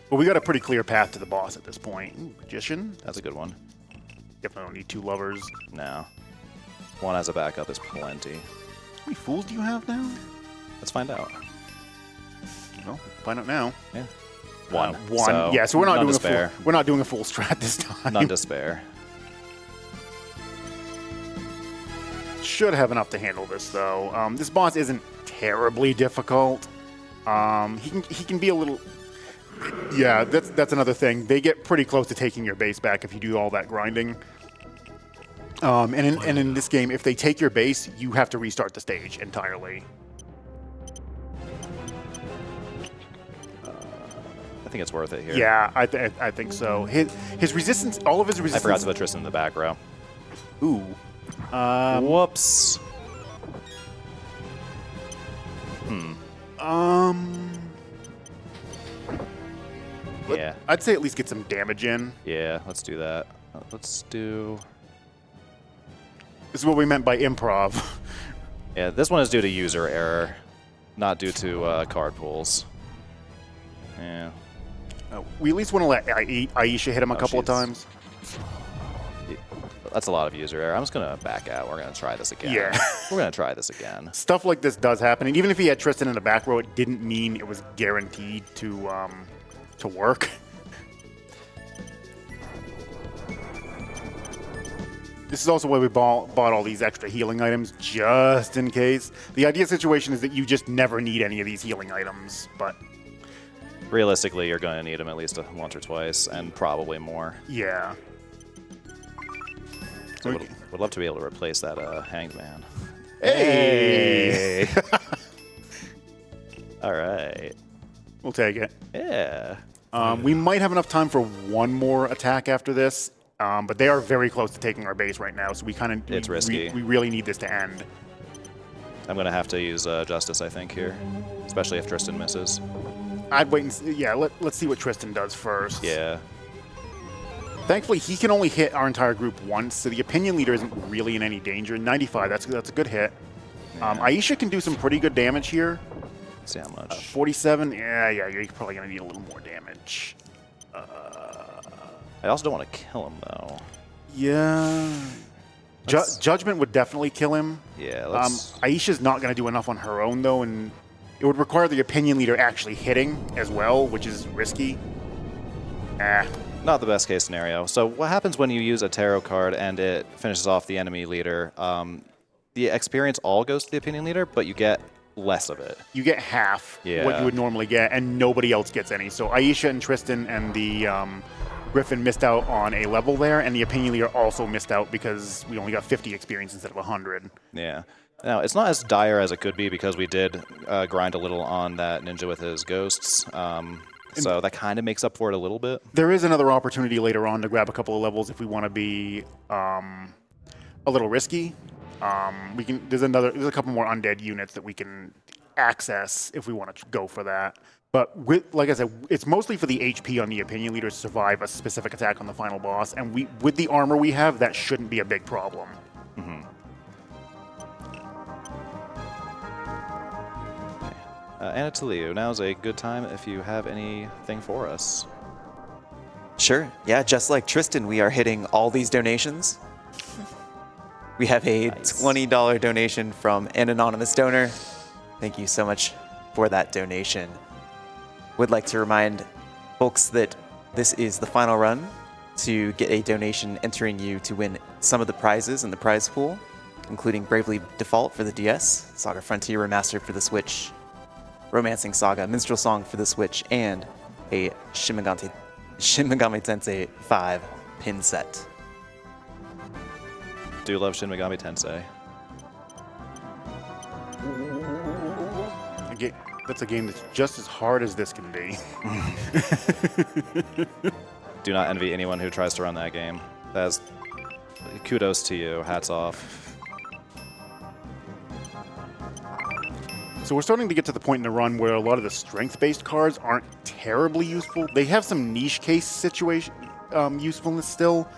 Speaker 3: But we got a pretty clear path to the boss at this point. Ooh, Magician?
Speaker 2: That's a good one.
Speaker 3: Definitely don't need 2 lovers.
Speaker 2: No. 1 as a backup is plenty.
Speaker 3: How many fools do you have now?
Speaker 2: Let's find out.
Speaker 3: Well, find out now.
Speaker 2: Yeah. 1.
Speaker 3: 1.
Speaker 2: So,
Speaker 3: yeah, so we're not doing a full strat this time.
Speaker 2: None to spare.
Speaker 3: Should have enough to handle this though. This boss isn't terribly difficult. He can be a little. Yeah, that's another thing. They get pretty close to taking your base back if you do all that grinding. And in this game, if they take your base, you have to restart the stage entirely.
Speaker 2: I think it's worth it here.
Speaker 3: Yeah, I think so. His resistance, all of his resistance.
Speaker 2: I forgot to put Tristan in the back row.
Speaker 3: Ooh.
Speaker 2: Whoops. Yeah.
Speaker 3: I'd say at least get some damage in.
Speaker 2: Yeah, let's do that. Let's do...
Speaker 3: This is what we meant by improv.
Speaker 2: Yeah, this one is due to user error, not due to card pools. Yeah.
Speaker 3: We at least want to let Aisha hit him a couple of
Speaker 2: she's-
Speaker 3: times.
Speaker 2: That's a lot of user error. I'm just going to back out. We're going to try this again.
Speaker 3: Yeah.
Speaker 2: We're going to try this again.
Speaker 3: Stuff like this does happen, and even if he had Tristan in the back row, it didn't mean it was guaranteed to work. This is also why we bought all these extra healing items, just in case. The ideal situation is that you just never need any of these healing items, but
Speaker 2: Realistically, you're going to need them at least once or twice, and probably more.
Speaker 3: yeah.
Speaker 2: So would love to be able to replace that Hanged Man.
Speaker 3: Hey!
Speaker 2: All right.
Speaker 3: We'll take it.
Speaker 2: Yeah.
Speaker 3: We might have enough time for one more attack after this, but they are very close to taking our base right now, so we kind of...
Speaker 2: It's risky.
Speaker 3: We really need this to end.
Speaker 2: I'm going to have to use Justice, I think, here, especially if Tristan misses.
Speaker 3: I'd wait and see. Yeah, let's see what Tristan does first.
Speaker 2: Yeah.
Speaker 3: Thankfully, he can only hit our entire group once, so the opinion leader isn't really in any danger. 95, that's a good hit. Aisha can do some pretty good damage here.
Speaker 2: Let's see how much.
Speaker 3: 47, yeah, you're probably going to need a little more damage.
Speaker 2: I also don't want to kill him, though.
Speaker 3: Yeah. Judgment would definitely kill him.
Speaker 2: Yeah, let's...
Speaker 3: Aisha's not going to do enough on her own, though, and it would require the opinion leader actually hitting as well, which is risky.
Speaker 2: Not the best case scenario. So what happens when you use a tarot card and it finishes off the enemy leader? The experience all goes to the opinion leader, but you get less of it.
Speaker 3: You get half what
Speaker 2: Yeah.
Speaker 3: you would normally get, and nobody else gets any. So Aisha and Tristan and the Griffin missed out on a level there, and the opinion leader also missed out because we only got 50 experience instead of 100.
Speaker 2: Yeah. Now, it's not as dire as it could be because we did grind a little on that ninja with his ghosts. So that kind of makes up for it a little bit.
Speaker 3: There is another opportunity later on to grab a couple of levels if we want to be a little risky. We can. There's a couple more undead units that we can access if we want to go for that. But like I said, it's mostly for the HP on the opinion leader to survive a specific attack on the final boss, and with the armor we have, that shouldn't be a big problem.
Speaker 2: Anna Taliu, now's a good time if you have anything for us.
Speaker 1: Sure. Yeah, just like Tristan, we are hitting all these donations. We have a $20 donation from an anonymous donor. Thank you so much for that donation. Would like to remind folks that this is the final run to get a donation entering you to win some of the prizes in the prize pool, including Bravely Default for the DS, Saga Frontier Remastered for the Switch, Romancing Saga Minstrel Song for the Switch, and a Shin Megami Tensei 5 pin set.
Speaker 2: Do love Shin Megami Tensei.
Speaker 3: That's a game that's just as hard as this can be.
Speaker 2: Do not envy anyone who tries to run that game. That's kudos to you. Hats off.
Speaker 3: So we're starting to get to the point in the run where a lot of the strength-based cards aren't terribly useful. They have some niche case situation usefulness still,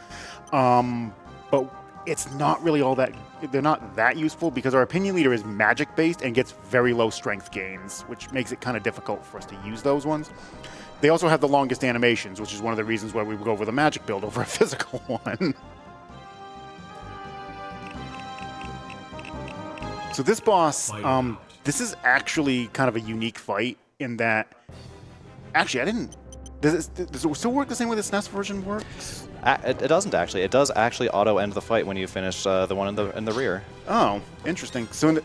Speaker 3: but it's not really all that. They're not that useful because our opinion leader is magic-based and gets very low strength gains, which makes it kind of difficult for us to use those ones. They also have the longest animations, which is one of the reasons why we would go over the magic build over a physical one. So this boss, this is actually kind of a unique fight in that, actually, I didn't. Does it still work the same way the SNES version works?
Speaker 2: It doesn't actually. It does actually auto end the fight when you finish the one in the rear.
Speaker 3: Oh, interesting. So in the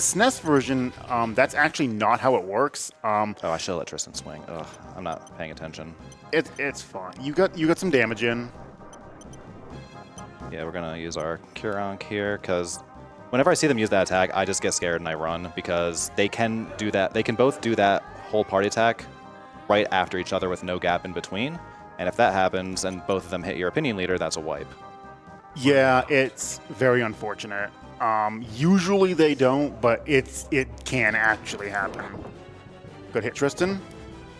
Speaker 3: SNES version, that's actually not how it works.
Speaker 2: Oh, I should let Tristan swing. Ugh, I'm not paying attention.
Speaker 3: It's fine. You got some damage in.
Speaker 2: Yeah, we're gonna use our Kuronk here because whenever I see them use that attack, I just get scared and I run because they can do that. They can both do that whole party attack right after each other with no gap in between. And if that happens and both of them hit your opinion leader, that's a wipe.
Speaker 3: Yeah, it's very unfortunate. Usually they don't, but it can actually happen. Good hit, Tristan.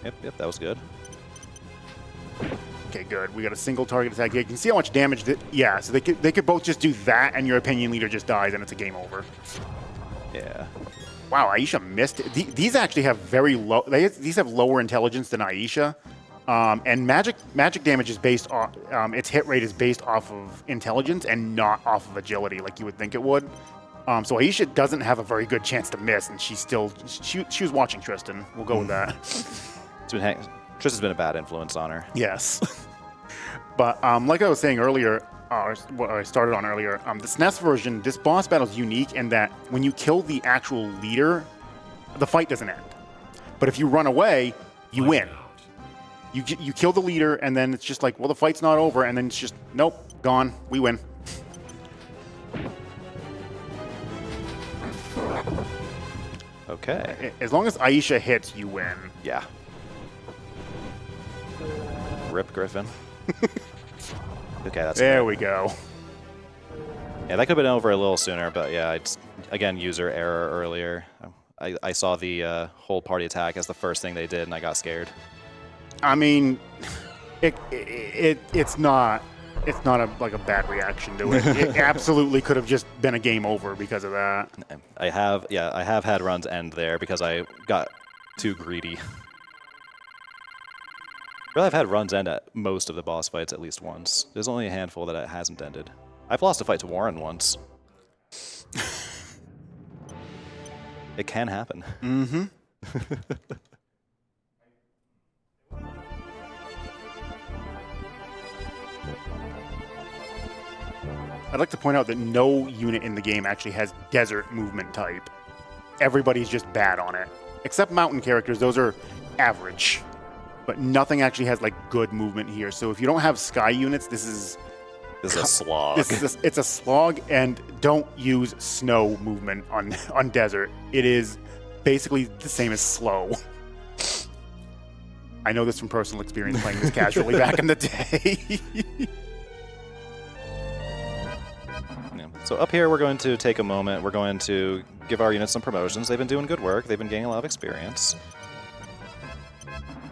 Speaker 2: Yep, that was good.
Speaker 3: Okay, good. We got a single target attack. You can see how much damage that. Yeah, so they could both just do that, and your opinion leader just dies, and it's a game over.
Speaker 2: Yeah.
Speaker 3: Wow, Aisha missed it. These actually have very low. These have lower intelligence than Aisha. And magic damage is based on its hit rate is based off of intelligence and not off of agility, like you would think it would. So Aisha doesn't have a very good chance to miss, and she was watching Tristan. We'll go with that.
Speaker 2: Tristan's been a bad influence on her.
Speaker 3: Yes. But like I was saying earlier, what I started on earlier, the SNES version, this boss battle is unique in that when you kill the actual leader, the fight doesn't end. But if you run away, you win. You kill the leader, and then it's just like, well, the fight's not over, and then it's just, nope, gone, we win.
Speaker 2: Okay.
Speaker 3: As long as Aisha hits, you win.
Speaker 2: Yeah. Rip Griffin. Okay, that's
Speaker 3: There
Speaker 2: good.
Speaker 3: we go.
Speaker 2: Yeah, that could have been over a little sooner, but yeah, it's, again, user error earlier. I saw the whole party attack as the first thing they did, and I got scared.
Speaker 3: I mean, it's not like a bad reaction to it. It absolutely could have just been a game over because of that.
Speaker 2: I have had runs end there because I got too greedy. Really, I've had runs end at most of the boss fights at least once. There's only a handful that it hasn't ended. I've lost a fight to Warren once. It can happen.
Speaker 3: Mm-hmm. I'd like to point out that no unit in the game actually has desert movement type. Everybody's just bad on it. Except mountain characters, those are average. But nothing actually has like good movement here. So if you don't have sky units, this is
Speaker 2: a slog.
Speaker 3: It's a slog, and don't use snow movement on desert. It is basically the same as slow. I know this from personal experience playing this casually back in the day.
Speaker 2: Yeah. So up here, we're going to take a moment. We're going to give our units some promotions. They've been doing good work. They've been gaining a lot of experience.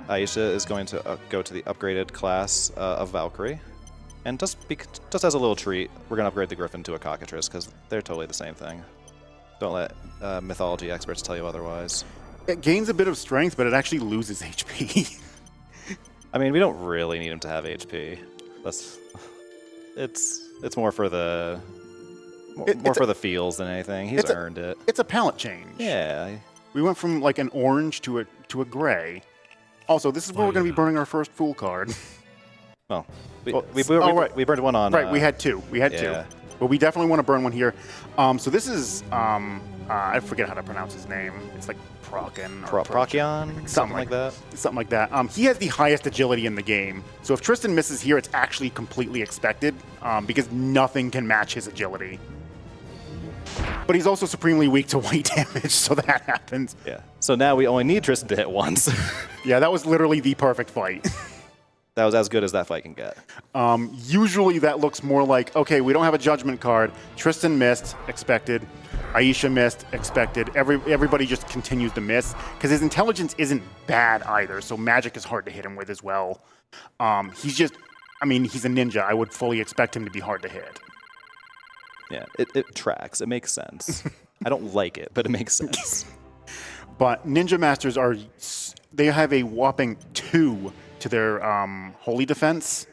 Speaker 2: Aisha is going to go to the upgraded class of Valkyrie. And just as a little treat, we're going to upgrade the Griffin to a Cockatrice, because they're totally the same thing. Don't let mythology experts tell you otherwise.
Speaker 3: It gains a bit of strength, but it actually loses HP.
Speaker 2: I mean, we don't really need him to have HP. It's more for the for the feels than anything. He's earned it.
Speaker 3: It's a palette change.
Speaker 2: Yeah.
Speaker 3: We went from like an orange to a gray. Also, this is where we're going to be burning our first Fool card.
Speaker 2: Well, we burned one on.
Speaker 3: Right, we had two.
Speaker 2: Yeah.
Speaker 3: But we definitely want to burn one here. So this is, I forget how to pronounce his name. It's like Procyon.
Speaker 2: Procyon? Something like that.
Speaker 3: Something like that. He has the highest agility in the game. So if Tristan misses here, it's actually completely expected because nothing can match his agility. But he's also supremely weak to white damage, so that happens.
Speaker 2: Yeah. So now we only need Tristan to hit once.
Speaker 3: Yeah, that was literally the perfect fight.
Speaker 2: That was as good as that fight can get.
Speaker 3: Usually that looks more like, okay, we don't have a judgment card. Tristan missed, expected. Aisha missed, expected. Everybody just continues to miss because his intelligence isn't bad either, so magic is hard to hit him with as well. He's a ninja. I would fully expect him to be hard to hit.
Speaker 2: Yeah, it tracks. It makes sense. I don't like it, but it makes sense.
Speaker 3: But Ninja Masters they have a whopping 2 to their holy defense.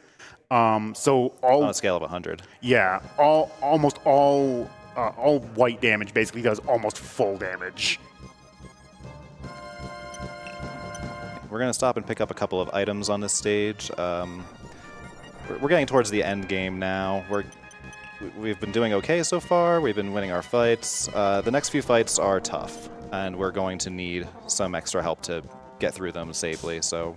Speaker 3: So all
Speaker 2: on a scale of 100.
Speaker 3: Yeah, almost all white damage basically does almost full damage.
Speaker 2: We're gonna stop and pick up a couple of items on this stage. We're getting towards the end game now. We've been doing okay so far. We've been winning our fights. The next few fights are tough, and we're going to need some extra help to get through them safely. So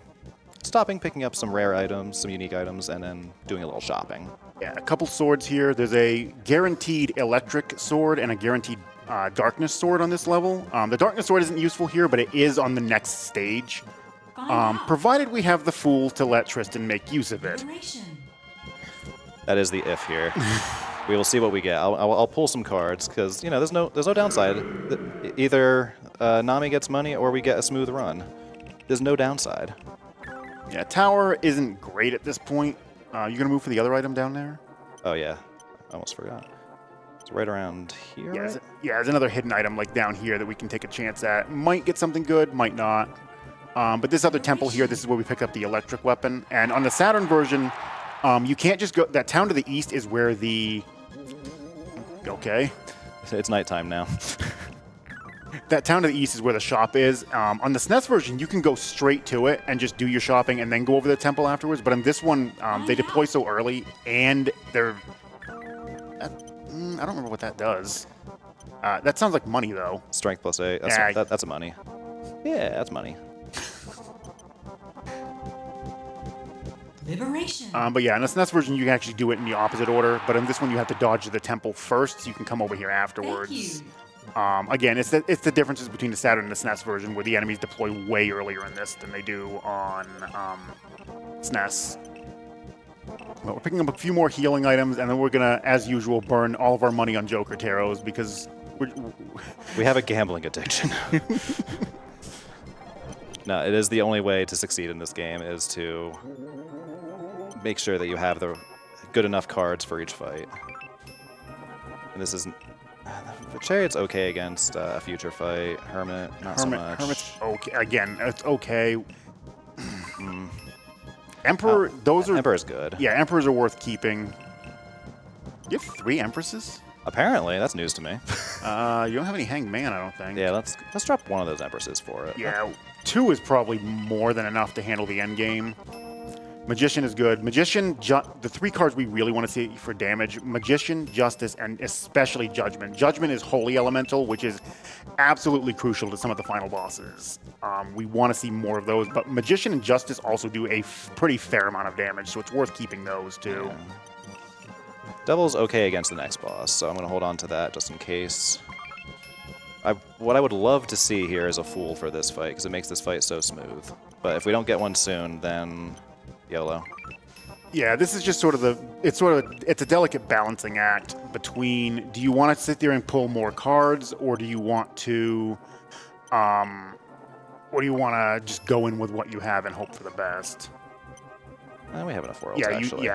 Speaker 2: stopping, picking up some rare items, some unique items, and then doing a little shopping.
Speaker 3: Yeah, a couple swords here. There's a guaranteed electric sword and a guaranteed darkness sword on this level. The darkness sword isn't useful here, but it is on the next stage. Provided we have the Fool to let Tristan make use of it.
Speaker 2: That is the if here. We will see what we get. I'll pull some cards because there's no downside. Either Nami gets money or we get a smooth run. There's no downside.
Speaker 3: Yeah, tower isn't great at this point. You gonna move for the other item down there?
Speaker 2: Oh yeah, I almost forgot. It's right around here.
Speaker 3: Yeah, there's another hidden item like down here that we can take a chance at. Might get something good, might not. But this other temple here, this is where we picked up the electric weapon. And on the Saturn version, you can't just go... That town to the east is where the... Okay.
Speaker 2: It's nighttime now.
Speaker 3: That town to the east is where the shop is. On the SNES version, you can go straight to it and just do your shopping and then go over to the temple afterwards. But on this one, they deploy so early, and they're... I don't remember what that does. That sounds like money, though.
Speaker 2: Strength plus 8. That's a money. Yeah, that's money.
Speaker 5: Liberation.
Speaker 3: But yeah, in the SNES version, you can actually do it in the opposite order. But in this one, you have to dodge the temple first, so you can come over here afterwards.
Speaker 5: Thank you.
Speaker 3: Again, it's the differences between the Saturn and the SNES version, where the enemies deploy way earlier in this than they do on SNES. But we're picking up a few more healing items, and then we're gonna, as usual, burn all of our money on Joker Taros because
Speaker 2: we have a gambling addiction. No, it is the only way to succeed in this game is to make sure that you have the good enough cards for each fight. And this isn't... The Chariot's okay against a future fight. Hermit, not so much.
Speaker 3: Hermit's okay. Again, it's okay. Emperor, those are...
Speaker 2: Emperor's good.
Speaker 3: Yeah, Emperors are worth keeping. You have 3 Empresses?
Speaker 2: Apparently, that's news to me.
Speaker 3: You don't have any Hanged Man, I don't think.
Speaker 2: Yeah, let's drop one of those Empresses for it.
Speaker 3: Yeah, 2 is probably more than enough to handle the end game. Magician is good. Magician, the 3 cards we really want to see for damage, Magician, Justice, and especially Judgment. Judgment is Holy Elemental, which is absolutely crucial to some of the final bosses. We want to see more of those, but Magician and Justice also do a pretty fair amount of damage, so it's worth keeping those too.
Speaker 2: Yeah. Devil's okay against the next boss, so I'm going to hold on to that just in case. What I would love to see here is a Fool for this fight, because it makes this fight so smooth. But if we don't get one soon, then YOLO.
Speaker 3: Yeah, this is just sort of it's a delicate balancing act between, do you want to sit there and pull more cards, or do you want to just go in with what you have and hope for the best?
Speaker 2: We have enough worlds, actually.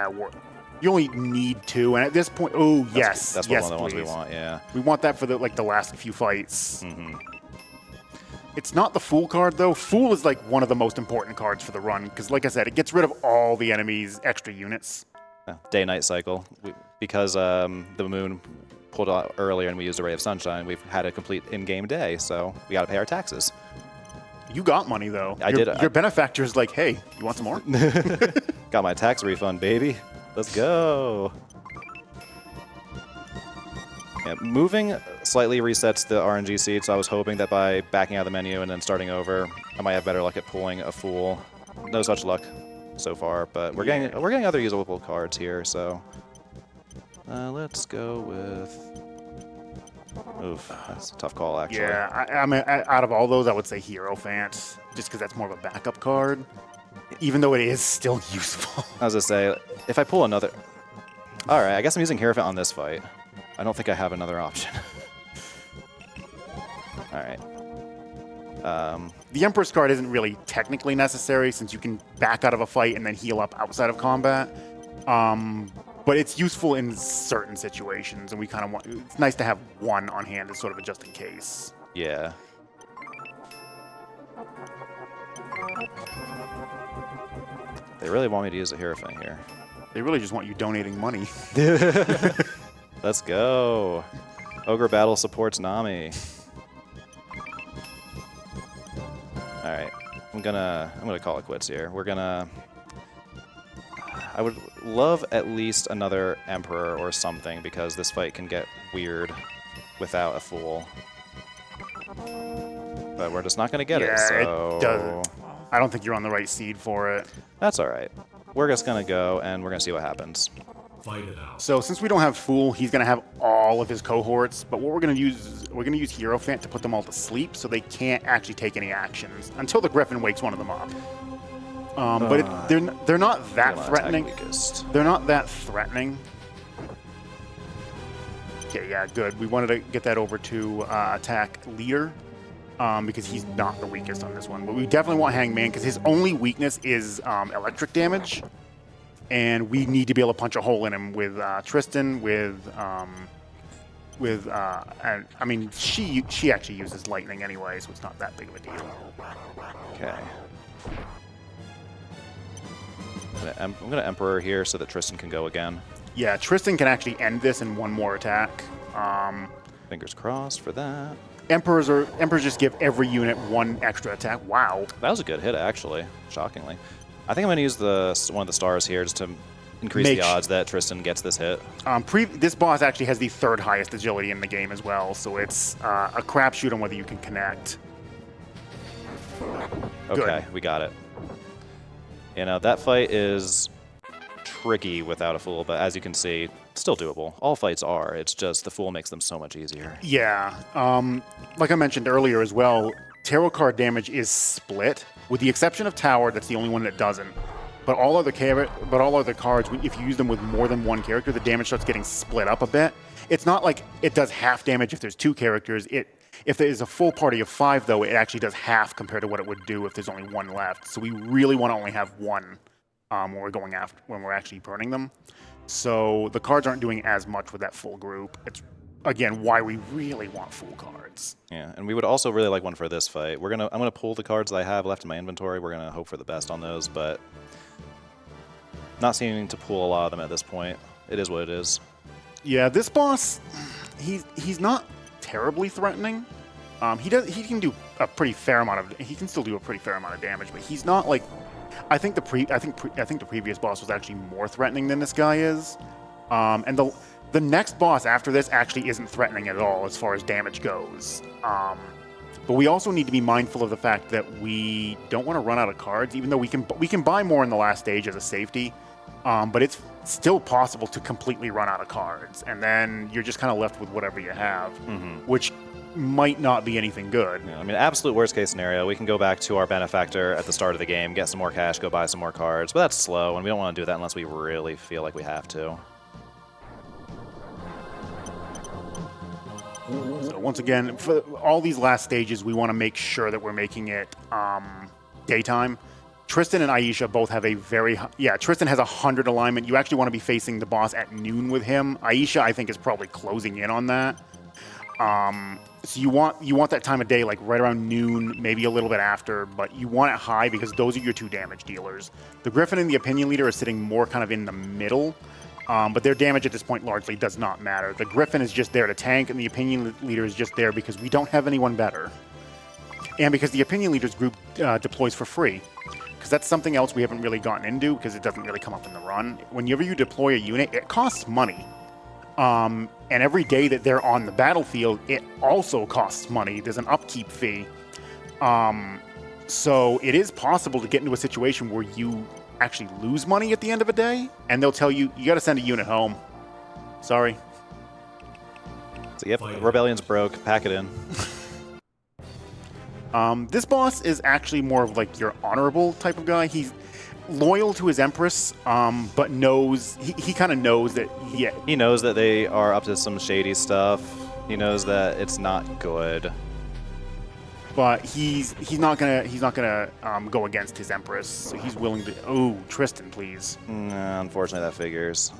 Speaker 3: You only need 2, and at this point, that's
Speaker 2: one of the ones we want. Yeah,
Speaker 3: we want that for the last few fights.
Speaker 2: Mm-hmm.
Speaker 3: It's not the Fool card, though. Fool is like one of the most important cards for the run, because like I said, it gets rid of all the enemy's extra units.
Speaker 2: Day-night cycle. Because the moon pulled out earlier and we used a ray of sunshine, we've had a complete in-game day, so we got to pay our taxes.
Speaker 3: You got money, though.
Speaker 2: I did.
Speaker 3: Your benefactor's like, hey, you want some more?
Speaker 2: Got my tax refund, baby. Let's go. Yeah, moving slightly resets the RNG seed, so I was hoping that by backing out of the menu and then starting over, I might have better luck at pulling a Fool. No such luck so far, but we're getting other usable cards here, so let's go with... Oof, that's a tough call, actually.
Speaker 3: Yeah, I mean, out of all those, I would say Hierophant, just because that's more of a backup card, even though it is still useful.
Speaker 2: I was going to say, if I pull another... All right, I guess I'm using Hierophant on this fight. I don't think I have another option. All right.
Speaker 3: The Empress card isn't really technically necessary, since you can back out of a fight and then heal up outside of combat. But it's useful in certain situations, and we kind of want... It's nice to have one on hand as sort of a just in case.
Speaker 2: Yeah. They really want me to use a Hierophant here.
Speaker 3: They really just want you donating money.
Speaker 2: Let's go. Ogre Battle supports Nami. All right, I'm gonna call it quits here. I would love at least another Emperor or something, because this fight can get weird without a Fool. But we're just not gonna get it, so...
Speaker 3: It doesn't. I don't think you're on the right seed for it.
Speaker 2: That's all right. We're just gonna go and we're gonna see what happens.
Speaker 6: Fight it out.
Speaker 3: So since we don't have Fool, he's going to have all of his cohorts, but what we're going to use is we're going to use Hierophant to put them all to sleep, so they can't actually take any actions until the Griffin wakes one of them up. But they're not that threatening. They're not that threatening. Okay, yeah, good. We wanted to get that over to attack Leader, because he's not the weakest on this one. But we definitely want Hangman, because his only weakness is electric damage. And we need to be able to punch a hole in him with Tristan, with and I mean, she actually uses lightning anyway, so it's not that big of a deal.
Speaker 2: Okay. I'm gonna Emperor here so that Tristan can go again.
Speaker 3: Yeah, Tristan can actually end this in one more attack.
Speaker 2: Fingers crossed for that.
Speaker 3: Emperors just give every unit one extra attack. Wow.
Speaker 2: That was a good hit, actually. Shockingly. I think I'm going to use one of the stars here just to increase the odds that Tristan gets this hit.
Speaker 3: This boss actually has the 3rd highest agility in the game as well, so it's a crapshoot on whether you can connect.
Speaker 2: Okay, we got it. You know, that fight is tricky without a Fool, but as you can see, still doable. All fights are. It's just the Fool makes them so much easier.
Speaker 3: Yeah. Like I mentioned earlier as well, tarot card damage is split, with the exception of Tower. That's the only one that doesn't. But all other cards, if you use them with more than one character, the damage starts getting split up a bit. It's not like it does half damage if there's 2 characters. If there is a full party of 5, though, it actually does half compared to what it would do if there's only 1 left. So we really want to only have 1 when we're actually burning them. So the cards aren't doing as much with that full group. It's, again, why we really want full cards.
Speaker 2: Yeah, and we would also really like one for this fight. I'm gonna pull the cards that I have left in my inventory. We're gonna hope for the best on those, but not seeming to pull a lot of them at this point. It is what it is.
Speaker 3: Yeah, this boss, he's not terribly threatening. He can do a pretty fair amount of. He can still do a pretty fair amount of damage, but he's not like. I think the previous boss was actually more threatening than this guy is, and the next boss after this actually isn't threatening at all as far as damage goes. But we also need to be mindful of the fact that we don't want to run out of cards, even though we can buy more in the last stage as a safety. But it's still possible to completely run out of cards, and then you're just kind of left with whatever you have, which might not be anything good.
Speaker 2: Yeah, I mean, absolute worst case scenario, we can go back to our benefactor at the start of the game, get some more cash, go buy some more cards, but that's slow, and we don't want to do that unless we really feel like we have to.
Speaker 3: So once again, for all these last stages, we want to make sure that we're making it daytime. Tristan and Aisha both have a Tristan has 100 alignment. You actually want to be facing the boss at noon with him. Aisha, I think, is probably closing in on that. So you want that time of day, like right around noon, maybe a little bit after, but you want it high because those are your 2 damage dealers. The Griffin and the Opinion Leader are sitting more kind of in the middle, but their damage at this point largely does not matter. The Griffin is just there to tank, and the Opinion Leader is just there because we don't have anyone better. And because the Opinion Leader's group deploys for free. Because that's something else we haven't really gotten into because it doesn't really come up in the run. Whenever you deploy a unit, it costs money. And every day that they're on the battlefield, it also costs money. There's an upkeep fee. So it is possible to get into a situation where you actually lose money at the end of a day, and they'll tell you, you got to send a unit home. Sorry.
Speaker 2: So yep, Rebellion's broke. Pack it in.
Speaker 3: This boss is actually more of like your honorable type of guy. He's loyal to his Empress, but knows he kind of knows that
Speaker 2: he knows that they are up to some shady stuff. He knows that it's not good.
Speaker 3: But he's not gonna go against his Empress. So he's willing to. Oh, Tristan, please.
Speaker 2: Nah, unfortunately, that figures.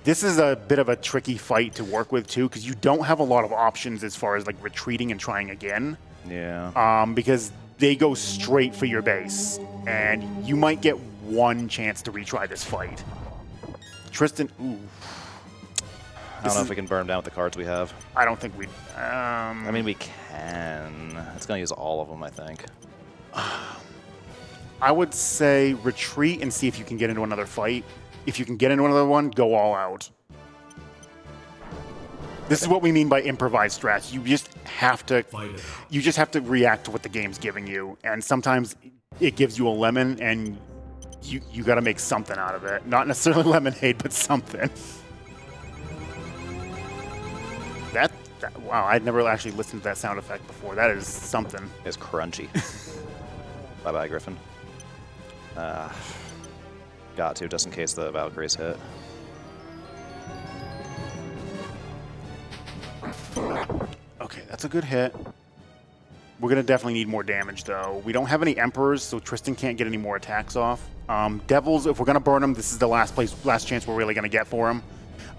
Speaker 3: This is a bit of a tricky fight to work with too, because you don't have a lot of options as far as like retreating and trying again.
Speaker 2: Yeah.
Speaker 3: Because they go straight for your base, and you might get one chance to retry this fight. Tristan, ooh.
Speaker 2: I don't know if we can burn them down with the cards we have.
Speaker 3: I don't think we.
Speaker 2: I mean, we can. It's going to use all of them, I think.
Speaker 3: I would say retreat and see if you can get into another fight. If you can get into another one, go all out. This is what we mean by improvised strats. You just have to. You just have to react to what the game's giving you, and sometimes it gives you a lemon, and you got to make something out of it. Not necessarily lemonade, but something. Wow, I'd never actually listened to that sound effect before. That is something.
Speaker 2: It's crunchy. Bye-bye, Griffin. Got to, just in case the Valkyries hit.
Speaker 3: Okay, that's a good hit. We're going to definitely need more damage, though. We don't have any Emperors, so Tristan can't get any more attacks off. Devils, if we're going to burn them, this is the last chance we're really going to get for him.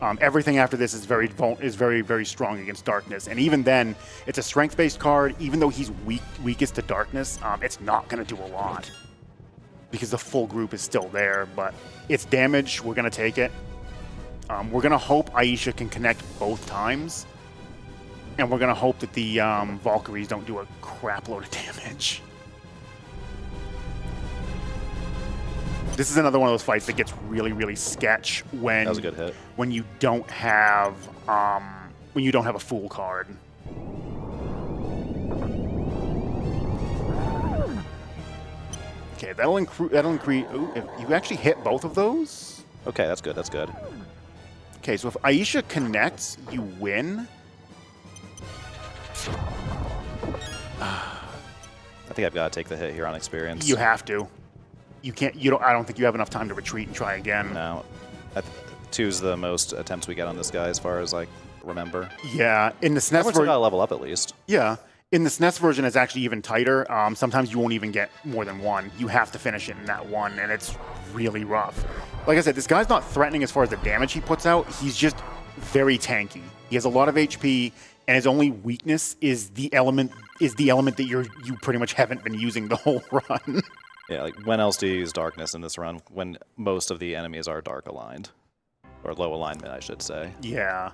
Speaker 3: Everything after this is very, very strong against darkness. And even then, it's a strength-based card. Even though he's weakest to darkness, it's not going to do a lot because the full group is still there. But it's damage. We're going to take it. We're going to hope Aisha can connect both times. And we're going to hope that the Valkyries don't do a crap load of damage. This is another one of those fights that gets really, really sketch when
Speaker 2: That was a good hit.
Speaker 3: when you don't have a fool card. Okay, that'll increase. Ooh, if you actually hit both of those.
Speaker 2: Okay, that's good. That's good.
Speaker 3: Okay, so if Aisha connects, you win.
Speaker 2: I think I've got to take the hit here on experience.
Speaker 3: You have to. You can't. You don't. I don't think you have enough time to retreat and try again.
Speaker 2: No. 2's the most attempts we get on this guy as far as I remember.
Speaker 3: Yeah, in the SNES
Speaker 2: Everyone's got to
Speaker 3: version.
Speaker 2: level up at least.
Speaker 3: Yeah, in the SNES version, it's actually even tighter. Sometimes you won't even get more than one. You have to finish it in that one, and it's really rough. Like I said, this guy's not threatening as far as the damage he puts out. He's just very tanky. He has a lot of HP, and his only weakness is the element that you pretty much haven't been using the whole run.
Speaker 2: Yeah, like when else do you use darkness in this run when most of the enemies are dark aligned? Or low alignment, I should say.
Speaker 3: Yeah.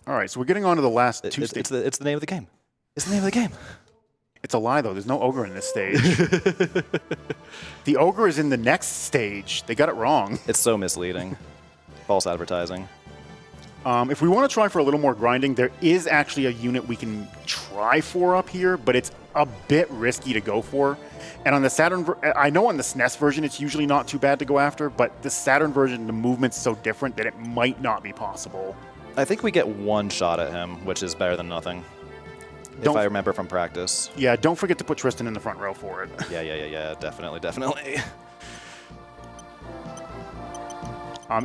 Speaker 3: All right, so we're getting on to the last two stages.
Speaker 2: It's the name of the game. It's the name of the game.
Speaker 3: It's a lie, though. There's no ogre in this stage. The ogre is in the next stage. They got it wrong.
Speaker 2: It's so misleading. False advertising.
Speaker 3: If we want to try for a little more grinding, there is actually a unit we can try for up here, but it's a bit risky to go for. And on the Saturn, I know on the SNES version it's usually not too bad to go after, but the Saturn version, the movement's so different that it might not be possible.
Speaker 2: I think we get one shot at him, which is better than nothing. If I remember from practice.
Speaker 3: Yeah, don't forget to put Tristan in the front row for it.
Speaker 2: Yeah. Definitely.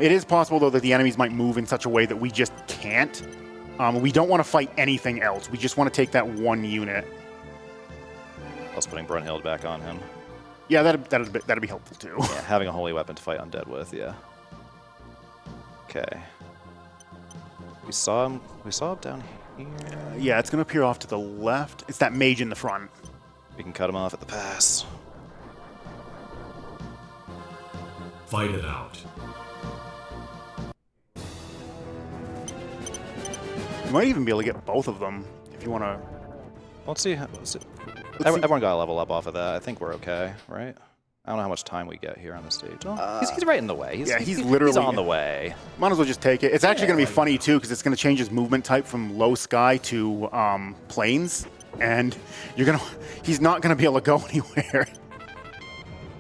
Speaker 3: It is possible, though, that the enemies might move in such a way that we just can't. We don't want to fight anything else. We just want to take that one unit.
Speaker 2: Plus putting Brunhild back on him.
Speaker 3: Yeah, that'd be helpful, too.
Speaker 2: Yeah, having a holy weapon to fight undead with, yeah. Okay. We saw him down here.
Speaker 3: Yeah, it's going to appear off to the left. It's that mage in the front.
Speaker 2: We can cut him off at the pass.
Speaker 6: Fight it out.
Speaker 3: You might even be able to get both of them if you want to.
Speaker 2: Let's see. Everyone got a level up off of that. I think we're okay, right? I don't know how much time we get here on the stage. Oh, he's right in the way.
Speaker 3: He's literally
Speaker 2: on the way.
Speaker 3: Might as well just take it. It's actually going to be funny, too, because it's going to change his movement type from low sky to planes. And he's not going to be able to go anywhere.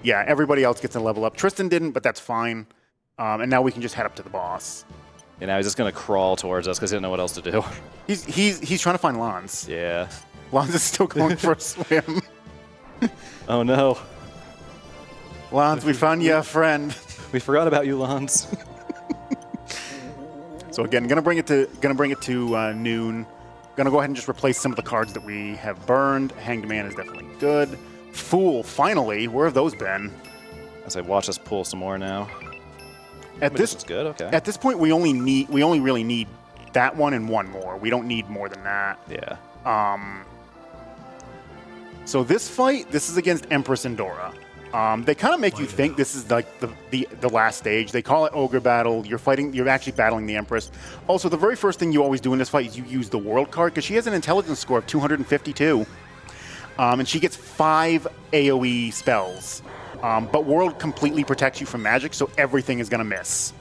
Speaker 3: Yeah, everybody else gets a level up. Tristan didn't, but that's fine. And now we can just head up to the boss.
Speaker 2: And now he's just going to crawl towards us because he didn't know what else to do.
Speaker 3: He's trying to find Lance.
Speaker 2: Yeah.
Speaker 3: Lance is still going for a swim.
Speaker 2: Oh, no.
Speaker 3: Lance, we found you a friend.
Speaker 2: We forgot about you, Lance.
Speaker 3: So again, gonna bring it to noon. Gonna go ahead and just replace some of the cards that we have burned. Hanged Man is definitely good. Fool, finally. Where have those been?
Speaker 2: As I watch us pull some more now.
Speaker 3: This
Speaker 2: is good. Okay.
Speaker 3: At this point, we only really need that one and one more. We don't need more than that.
Speaker 2: Yeah.
Speaker 3: So this is against Empress Endora. They kind of make you think this is like the last stage. They call it Ogre Battle. You're actually battling the Empress. Also, the very first thing you always do in this fight is you use the World card because she has an intelligence score of 252. And she gets 5 AoE spells. But World completely protects you from magic, so everything is going to miss.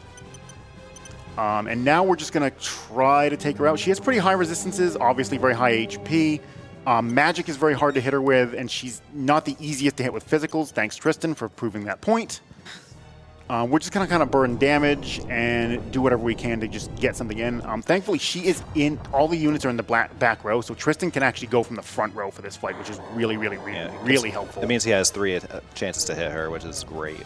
Speaker 3: And now we're just going to try to take her out. She has pretty high resistances, obviously very high HP. Magic is very hard to hit her with, and she's not the easiest to hit with physicals. Thanks, Tristan, for proving that point. We're just going to kind of burn damage and do whatever we can to just get something in. Thankfully, she is in. All the units are in the back row, so Tristan can actually go from the front row for this fight, which is really helpful.
Speaker 2: It means he has 3 chances to hit her, which is great.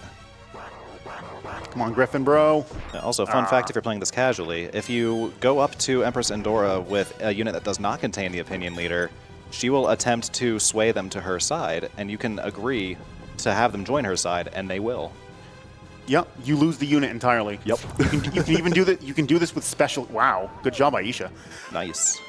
Speaker 3: Come on, Griffin, bro.
Speaker 2: Also, fun fact, if you're playing this casually, if you go up to Empress Endora with a unit that does not contain the Opinion Leader, she will attempt to sway them to her side, and you can agree to have them join her side, and they will.
Speaker 3: Yep, you lose the unit entirely.
Speaker 2: Yep.
Speaker 3: You can even do that. You can do this with special. Wow, good job, Aisha.
Speaker 2: Nice.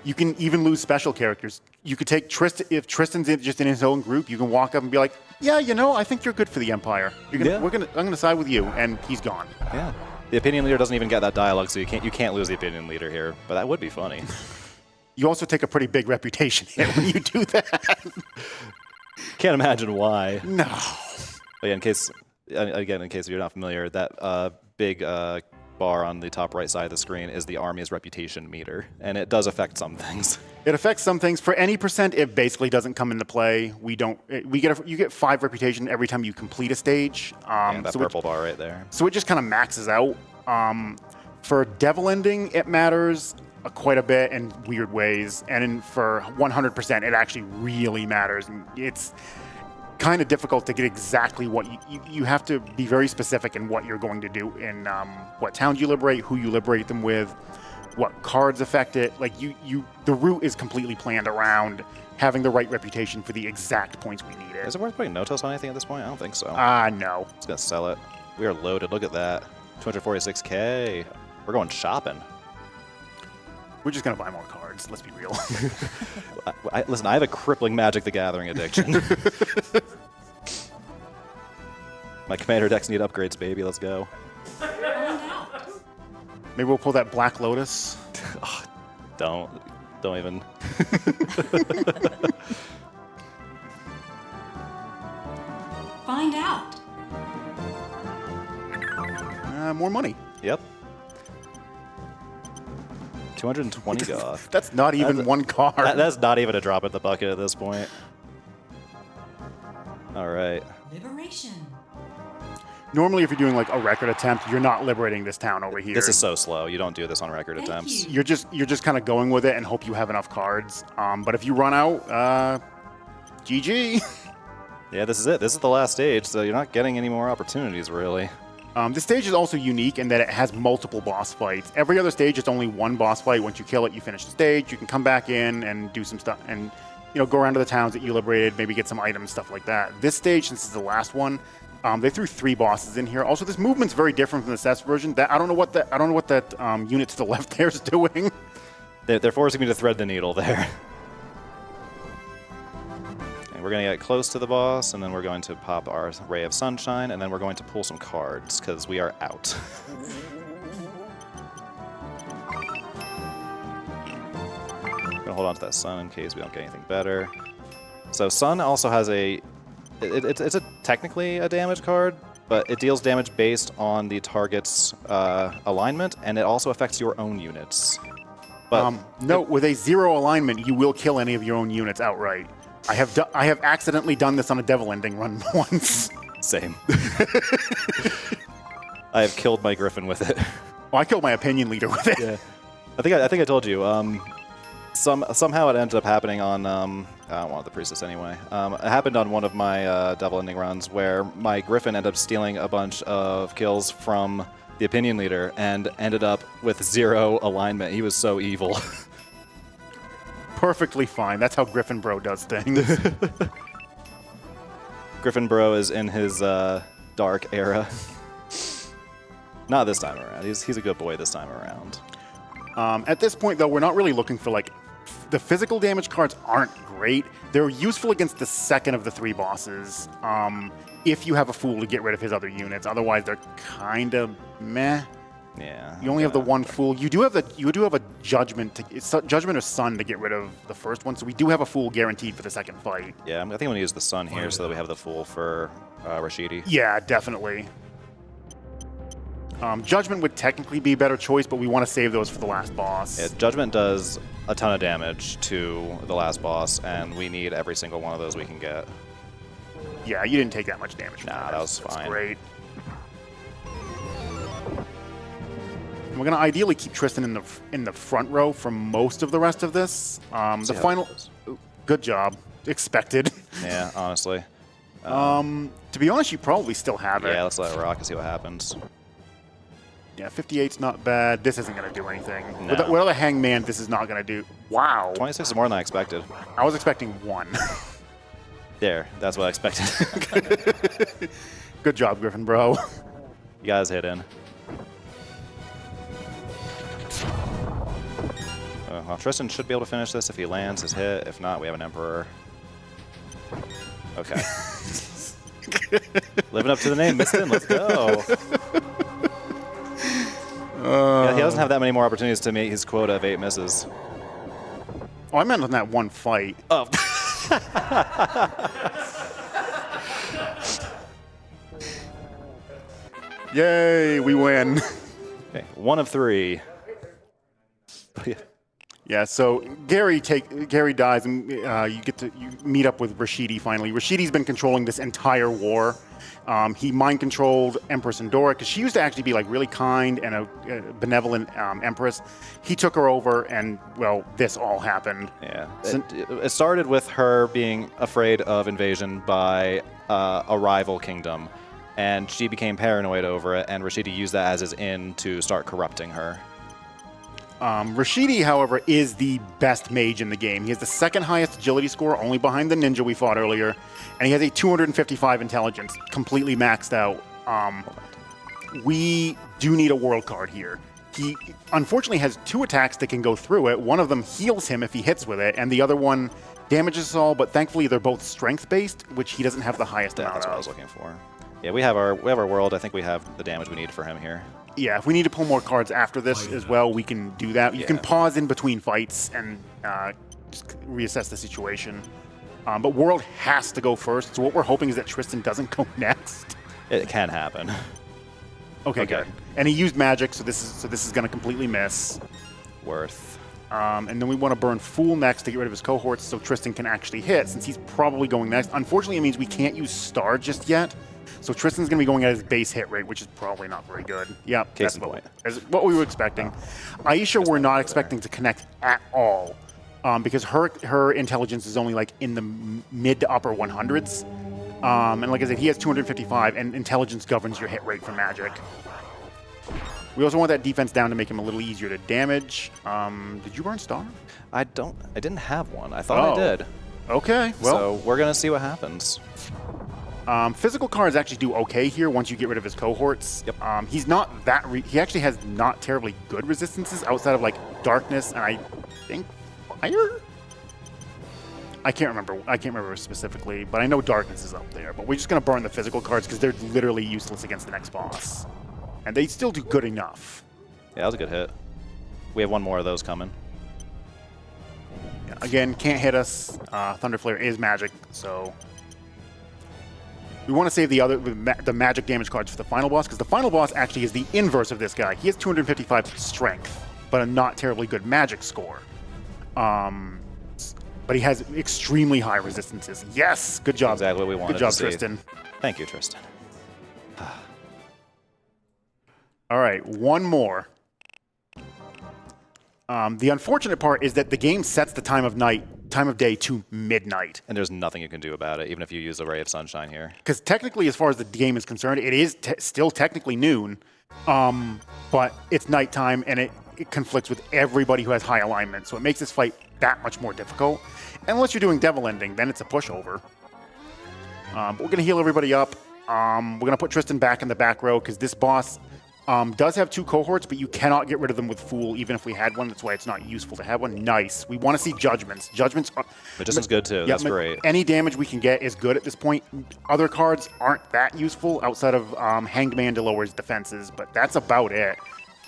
Speaker 3: You can even lose special characters. You could take Tristan if Tristan's just in his own group. You can walk up and be like, "Yeah, you know, I think you're good for the Empire.
Speaker 2: Yeah.
Speaker 3: I'm gonna side with you," and he's gone.
Speaker 2: Yeah. The opinion leader doesn't even get that dialogue, so you can't lose the opinion leader here. But that would be funny.
Speaker 3: You also take a pretty big reputation hit when you do that.
Speaker 2: Can't imagine why.
Speaker 3: No.
Speaker 2: But yeah, in case you're not familiar, that big bar on the top right side of the screen is the Army's reputation meter, and it does affect some things.
Speaker 3: It affects some things. For any percent, it basically doesn't come into play. You get 5 reputation every time you complete a stage.
Speaker 2: Yeah, that purple bar right there.
Speaker 3: So it just kind of maxes out. For devil ending, it matters quite a bit in weird ways, and for 100%, it actually really matters. And it's kind of difficult to get exactly what you have to be very specific in what you're going to do in what towns you liberate, who you liberate them with, what cards affect it. Like the route is completely planned around having the right reputation for the exact points we need it.
Speaker 2: Is it worth putting Notos on anything at this point? I don't think so.
Speaker 3: No.
Speaker 2: It's gonna sell it. We are loaded. Look at that. 246K. We're going shopping.
Speaker 3: We're just going to buy more cards, let's be real.
Speaker 2: Listen, I have a crippling Magic the Gathering addiction. My commander decks need upgrades, baby. Let's go.
Speaker 3: Maybe we'll pull that Black Lotus.
Speaker 2: Oh, don't even.
Speaker 5: Find out.
Speaker 3: More money.
Speaker 2: Yep. 220 goth.
Speaker 3: That's not even one card.
Speaker 2: That's not even a drop in the bucket at this point. All right.
Speaker 5: Liberation.
Speaker 3: Normally, if you're doing like a record attempt, you're not liberating this town over here.
Speaker 2: This is so slow. You don't do this on record
Speaker 5: Thank
Speaker 2: attempts.
Speaker 5: you.
Speaker 3: You're just kind of going with it and hope you have enough cards. But if you run out, GG.
Speaker 2: Yeah, this is it. This is the last stage, so you're not getting any more opportunities, really.
Speaker 3: This stage is also unique in that it has multiple boss fights. Every other stage, it's only one boss fight. Once you kill it, you finish the stage. You can come back in and do some stuff and go around to the towns that you liberated, maybe get some items, stuff like that. This stage, since it's the last one, they threw 3 bosses in here. Also, this movement's very different from the SES version. I don't know what that unit to the left there is doing.
Speaker 2: They're forcing me to thread the needle there. And we're going to get close to the boss, and then we're going to pop our Ray of Sunshine, and then we're going to pull some cards, because we are out. I'm going to hold on to that Sun in case we don't get anything better. So Sun also has it's technically a damage card, but it deals damage based on the target's alignment, and it also affects your own units. But
Speaker 3: no, with a 0 alignment, you will kill any of your own units outright. I have accidentally done this on a devil ending run once.
Speaker 2: Same. I have killed my Griffin with it.
Speaker 3: Oh, I killed my opinion leader with it.
Speaker 2: Yeah. I think I told you. Somehow it ended up happening on I don't want the priestess anyway. It happened on one of my devil ending runs where my Griffin ended up stealing a bunch of kills from the opinion leader and ended up with 0 alignment. He was so evil.
Speaker 3: Perfectly fine. That's how Griffin Bro does things.
Speaker 2: Griffin Bro is in his dark era. Not this time around. He's a good boy this time around.
Speaker 3: At this point, though, we're not really looking for the physical damage cards aren't great. They're useful against the second of the 3 bosses. If you have a fool to get rid of his other units, otherwise they're kind of meh.
Speaker 2: Yeah.
Speaker 3: You only have the one fool. You do have a judgment judgment or Sun to get rid of the first one. So we do have a fool guaranteed for the second fight.
Speaker 2: Yeah, I think I'm gonna use the Sun here so that we have the Fool for Rashidi.
Speaker 3: Yeah, definitely. Judgment would technically be a better choice, but we want to save those for the last boss.
Speaker 2: Yeah, Judgment does a ton of damage to the last boss, and we need every single one of those we can get.
Speaker 3: Yeah, you didn't take that much damage from
Speaker 2: Nah, that was fine.
Speaker 3: That's great. And we're going to ideally keep Tristan in the front row for most of the rest of this. The final... Good job. Expected.
Speaker 2: Yeah, honestly.
Speaker 3: To be honest, you probably still have it.
Speaker 2: Yeah, let's let it rock and see what happens.
Speaker 3: Yeah, 58's not bad. This isn't going to do anything.
Speaker 2: No.
Speaker 3: With other Hangman, this is not going to do... Wow.
Speaker 2: 26 is more than I expected.
Speaker 3: I was expecting 1.
Speaker 2: There, that's what I expected.
Speaker 3: Good job, Griffin, bro.
Speaker 2: You guys hit in. Well, Tristan should be able to finish this if he lands his hit. If not, we have an Emperor. Okay. Living up to the name, Mistin. Let's go. Yeah, he doesn't have that many more opportunities to meet his quota of 8 misses.
Speaker 3: Oh, I meant on that one fight.
Speaker 2: Oh.
Speaker 3: Yay, we win.
Speaker 2: Okay, 1 of 3.
Speaker 3: Yeah, so Gary dies, and you meet up with Rashidi finally. Rashidi's been controlling this entire war. He mind controlled Empress Endora because she used to actually be like really kind and a benevolent empress. He took her over, and well, this all happened.
Speaker 2: Yeah, it started with her being afraid of invasion by a rival kingdom, and she became paranoid over it. And Rashidi used that as his in to start corrupting her.
Speaker 3: Rashidi, however, is the best mage in the game. He has the second highest agility score, only behind the ninja we fought earlier, and he has a 255 intelligence, completely maxed out. We do need a world card here. He unfortunately has 2 attacks that can go through it. One of them heals him if he hits with it, and the other one damages us all, but thankfully they're both strength-based, which he doesn't have the highest amount
Speaker 2: That's
Speaker 3: of.
Speaker 2: what I was looking for. Yeah, we have our world. I think we have the damage we need for him here.
Speaker 3: Yeah, if we need to pull more cards after this as well, we can do that. You can pause in between fights and just reassess the situation. But World has to go first, so what we're hoping is that Tristan doesn't go next.
Speaker 2: It can happen.
Speaker 3: Okay, good. And he used magic, so this is going to completely miss.
Speaker 2: Worth.
Speaker 3: And then we want to burn Fool next to get rid of his cohorts so Tristan can actually hit, since he's probably going next. Unfortunately, it means we can't use Star just yet. So Tristan's going to be going at his base hit rate, which is probably not very good. Yep, that's what we were expecting. Aisha, we're not expecting to connect at all because her intelligence is only like in the mid to upper 100s. And like I said, he has 255, and intelligence governs your hit rate for magic. We also want that defense down to make him a little easier to damage. Did you burn Star?
Speaker 2: I didn't have one. I thought I did.
Speaker 3: Okay, well.
Speaker 2: So we're going to see what happens.
Speaker 3: Physical cards actually do okay here once you get rid of his cohorts.
Speaker 2: Yep.
Speaker 3: He's not that. He actually has not terribly good resistances outside of like darkness and I think fire. I can't remember specifically, but I know darkness is up there. But we're just gonna burn the physical cards because they're literally useless against the next boss, and they still do good enough.
Speaker 2: Yeah, that was a good hit. We have one more of those coming.
Speaker 3: Yeah, again, can't hit us. Thunder Flare is magic, so. We want to save the magic damage cards for the final boss, because the final boss actually is the inverse of this guy. He has 255 strength, but a not terribly good magic score. But he has extremely high resistances. Yes! Good job.
Speaker 2: Exactly what we wanted
Speaker 3: Good job,
Speaker 2: to see.
Speaker 3: Tristan.
Speaker 2: Thank you, Tristan.
Speaker 3: All right, one more. The unfortunate part is that the game sets the time of day to midnight.
Speaker 2: And there's nothing you can do about it, even if you use a ray of sunshine here.
Speaker 3: Because technically, as far as the game is concerned, it is still technically noon, but it's nighttime, and it conflicts with everybody who has high alignment, so it makes this fight that much more difficult. Unless you're doing Devil Ending, then it's a pushover. But we're going to heal everybody up. We're going to put Tristan back in the back row, because this boss does have 2 cohorts, but you cannot get rid of them with Fool, even if we had one. That's why it's not useful to have one. Nice. We want to see Judgments. Judgments are...
Speaker 2: Magistic's good, too. That's great.
Speaker 3: Any damage we can get is good at this point. Other cards aren't that useful outside of Hanged Man to lower his defenses, but that's about it.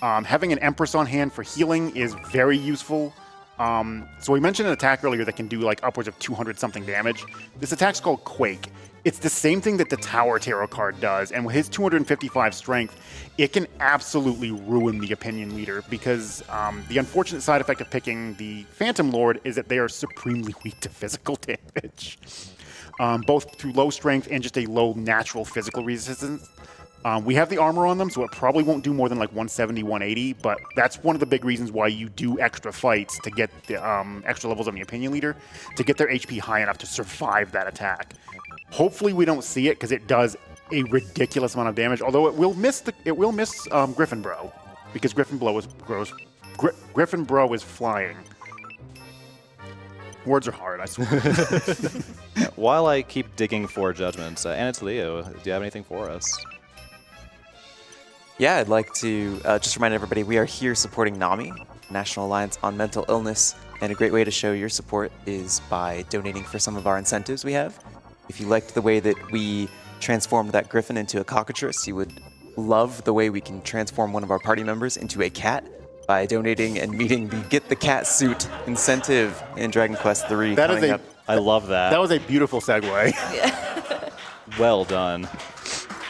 Speaker 3: Having an Empress on hand for healing is very useful. So we mentioned an attack earlier that can do like upwards of 200-something damage. This attack's called Quake. It's the same thing that the Tower Tarot card does, and with his 255 strength, it can absolutely ruin the Opinion Leader, because the unfortunate side effect of picking the Phantom Lord is that they are supremely weak to physical damage, both through low strength and just a low natural physical resistance. We have the armor on them, so it probably won't do more than like 170, 180, but that's one of the big reasons why you do extra fights to get the extra levels on the Opinion Leader, to get their HP high enough to survive that attack. Hopefully we don't see it, because it does a ridiculous amount of damage, although it will miss Griffin Bro, because Griffin Bro is flying. Words are hard, I swear.
Speaker 2: While I keep digging for judgments, and it's Leo, do you have anything for us?
Speaker 1: Yeah, I'd like to just remind everybody we are here supporting NAMI, National Alliance on Mental Illness, and a great way to show your support is by donating for some of our incentives we have. If you liked the way that we transformed that griffin into a cockatrice, you would love the way we can transform one of our party members into a cat by donating and meeting the Get the Cat Suit incentive in Dragon Quest III.
Speaker 3: That is
Speaker 1: coming
Speaker 3: a-
Speaker 1: up.
Speaker 2: I love that.
Speaker 3: That was a beautiful segue.
Speaker 2: Well done.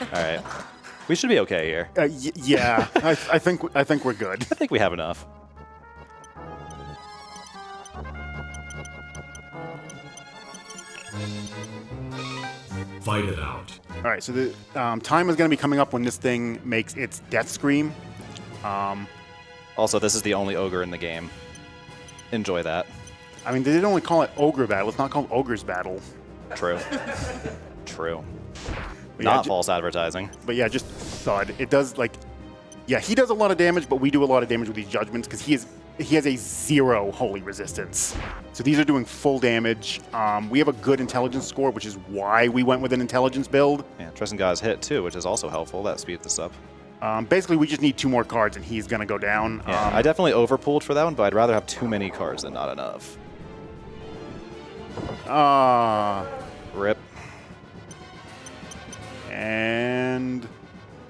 Speaker 2: All right. We should be okay here.
Speaker 3: Yeah, I think we're good.
Speaker 2: I think we have enough.
Speaker 6: Fight it out.
Speaker 3: All right, so the time is going to be coming up when this thing makes its death scream.
Speaker 2: Also, this is the only ogre in the game. Enjoy that.
Speaker 3: I mean, they did only call it Ogre Battle. It's not called Ogre's Battle.
Speaker 2: True. True.
Speaker 3: But yeah,
Speaker 2: Not false advertising.
Speaker 3: But yeah, just thud. It does like, yeah, he does a lot of damage, but we do a lot of damage with these judgments because he has a 0 holy resistance. So these are doing full damage. We have a good intelligence score, which is why we went with an intelligence build.
Speaker 2: Yeah, Tristan got his hit too, which is also helpful. That speeds this up.
Speaker 3: Basically, we just need 2 more cards and he's going to go down.
Speaker 2: Yeah, I definitely overpulled for that one, but I'd rather have too many cards than not enough. Rip.
Speaker 3: And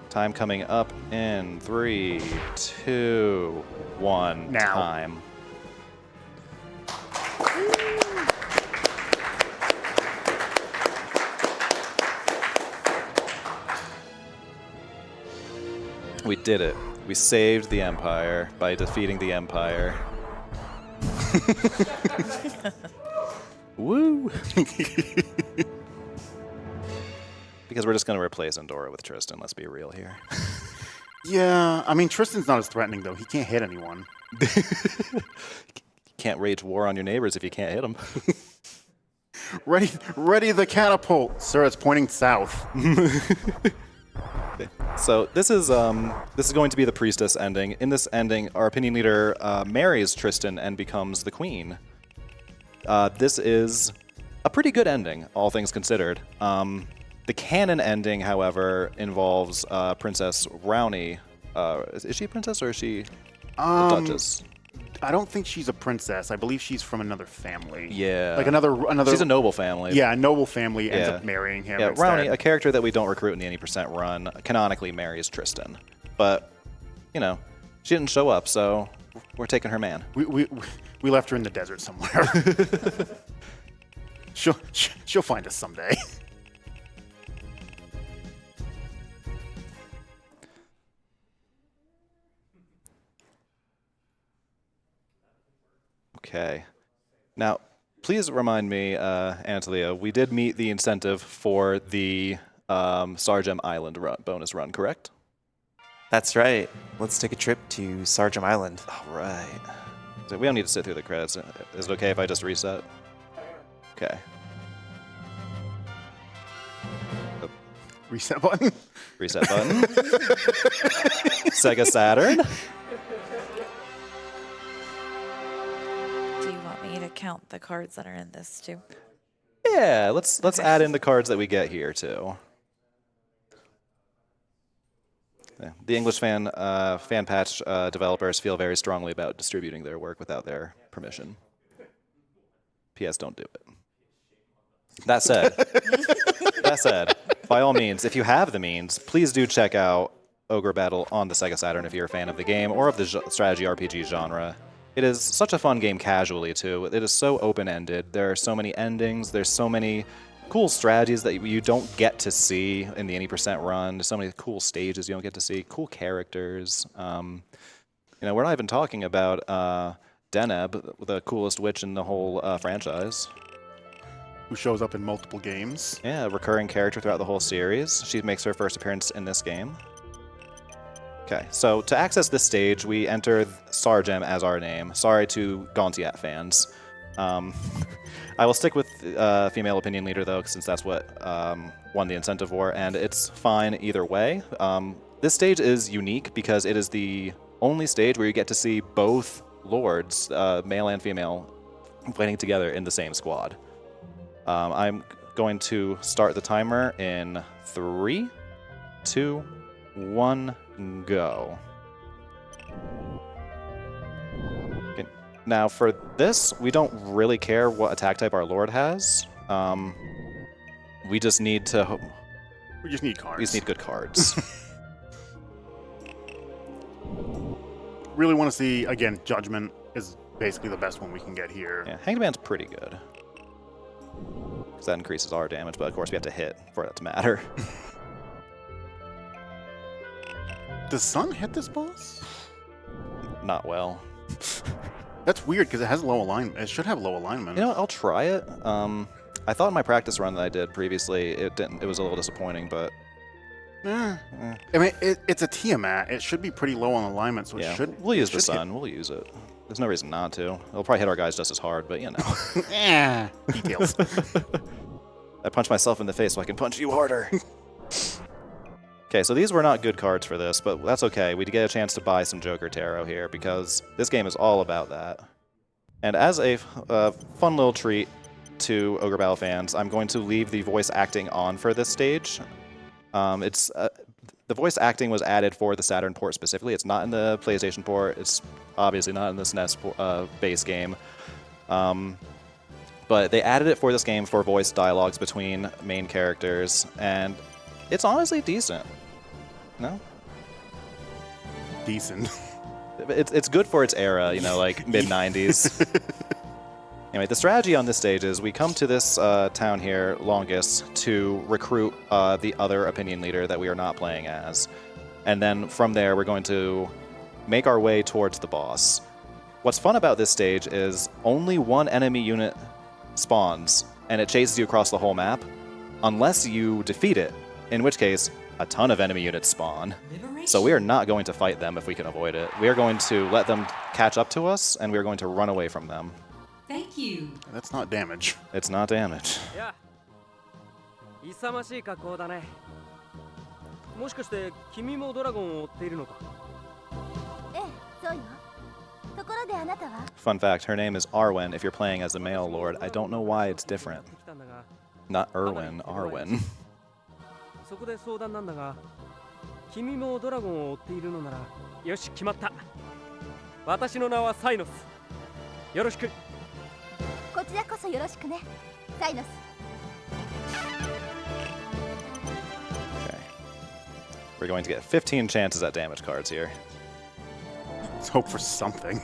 Speaker 2: Time coming up in 3, 2, 1.
Speaker 3: Now.
Speaker 2: Time. We did it. We saved the Empire by defeating the Empire. Woo! Because we're just going to replace Endora with Tristan, let's be real here.
Speaker 3: yeah, I mean, Tristan's not as threatening, though. He can't hit anyone.
Speaker 2: You can't wage war on your neighbors if you can't hit them.
Speaker 3: Ready the catapult. Sir, it's pointing south.
Speaker 2: So this is going to be the priestess ending. In this ending, our opinion leader marries Tristan and becomes the queen. This is a pretty good ending, all things considered. The canon ending, however, involves Princess Rowney. Is she a princess or is she a duchess?
Speaker 3: I don't think she's a princess. I believe she's from another family.
Speaker 2: Yeah.
Speaker 3: Like another.
Speaker 2: She's a noble family.
Speaker 3: Yeah, a noble family ends
Speaker 2: Yeah.
Speaker 3: up marrying him.
Speaker 2: Yeah,
Speaker 3: instead.
Speaker 2: Rowney, a character that we don't recruit in the 80% run, canonically marries Tristan. But, you know, she didn't show up, so we're taking her man.
Speaker 3: We left her in the desert somewhere. she'll find us someday.
Speaker 2: Okay. Now, please remind me, Anatolia, we did meet the incentive for the Sarjem Island bonus run, correct?
Speaker 1: That's right. Let's take a trip to Sarjem Island.
Speaker 2: All right. So we don't need to sit through the credits. Is it okay if I just reset? Okay.
Speaker 3: Reset button.
Speaker 2: Reset button. Sega Saturn.
Speaker 4: Do you want me to count the cards that are in this too?
Speaker 2: Yeah, let's add in the cards that we get here too. Yeah, the English fan patch developers feel very strongly about distributing their work without their permission. P.S. Don't do it. That said, by all means, if you have the means, please do check out Ogre Battle on the Sega Saturn if you're a fan of the game or of the strategy RPG genre. It is such a fun game casually, too. It is so open-ended. There are so many endings. There's so many cool strategies that you don't get to see in the 80% run. There's so many cool stages you don't get to see, cool characters. You know, we're not even talking about Deneb, the coolest witch in the whole franchise.
Speaker 3: Who shows up in multiple games.
Speaker 2: Yeah, a recurring character throughout the whole series. She makes her first appearance in this game. Okay, so to access this stage, we enter Sarjem as our name. Sorry to Gauntiat fans. I will stick with female opinion leader, though, since that's what won the incentive war, and it's fine either way. This stage is unique because it is the only stage where you get to see both lords, male and female, playing together in the same squad. I'm going to start the timer in 3, 2, 1, go. Okay. Now for this, we don't really care what attack type our Lord has. We just need to...
Speaker 3: We just need cards.
Speaker 2: We just need good cards.
Speaker 3: Really want to see, again, Judgment is basically the best one we can get here.
Speaker 2: Yeah, Hanged Man's pretty good. Because that increases our damage, but of course we have to hit for that to matter.
Speaker 3: Does Sun hit this boss?
Speaker 2: Not well.
Speaker 3: That's weird because it has low alignment. It should have low alignment.
Speaker 2: You know, I'll try it. I thought in my practice run that I did previously, it didn't. It was a little disappointing, but...
Speaker 3: I mean, it's a Tiamat. It should be pretty low on alignment, so
Speaker 2: yeah,
Speaker 3: it should...
Speaker 2: we'll use the Sun. We'll use it. There's no reason not to. It'll probably hit our guys just as hard, but you know.
Speaker 3: Details.
Speaker 2: I punched myself in the face so I can punch you harder. Okay, so these were not good cards for this, but that's okay. We get a chance to buy some Joker Tarot here because this game is all about that. And as a fun little treat to Ogre Battle fans, I'm going to leave the voice acting on for this stage. The voice acting was added for the Saturn port specifically. It's not in the PlayStation port. It's obviously not in the SNES base game. But they added it for this game for voice dialogues between main characters, and it's honestly decent. No?
Speaker 3: Decent.
Speaker 2: It's good for its era, you know, like mid-90s. Anyway, the strategy on this stage is we come to this town here, Longest, to recruit the other opinion leader that we are not playing as. And then from there, we're going to make our way towards the boss. What's fun about this stage is only one enemy unit spawns, and it chases you across the whole map, unless you defeat it, in which case, a ton of enemy units spawn. So we are not going to fight them if we can avoid it. We are going to let them catch up to us, and we are going to run away from them.
Speaker 5: Thank you.
Speaker 3: That's not damage.
Speaker 2: It's not damage.
Speaker 7: Yeah. 勇ましい格好だね。もしかして君もドラゴンを追っているのか？
Speaker 8: ええ、そうよ。ところであなたは？
Speaker 2: Fun fact, her name is Arwen if you're playing as the male lord. I don't know why it's different. Not Erwin, Arwen.
Speaker 7: そこで相談なんだが、君もドラゴンを追っているのなら、よし決まった。私の名はサイノス。よろしく。
Speaker 8: こちらこそよろしくね、サイノス。
Speaker 2: Okay. We're going to get 15 chances at damage cards here.
Speaker 3: Let's hope for something.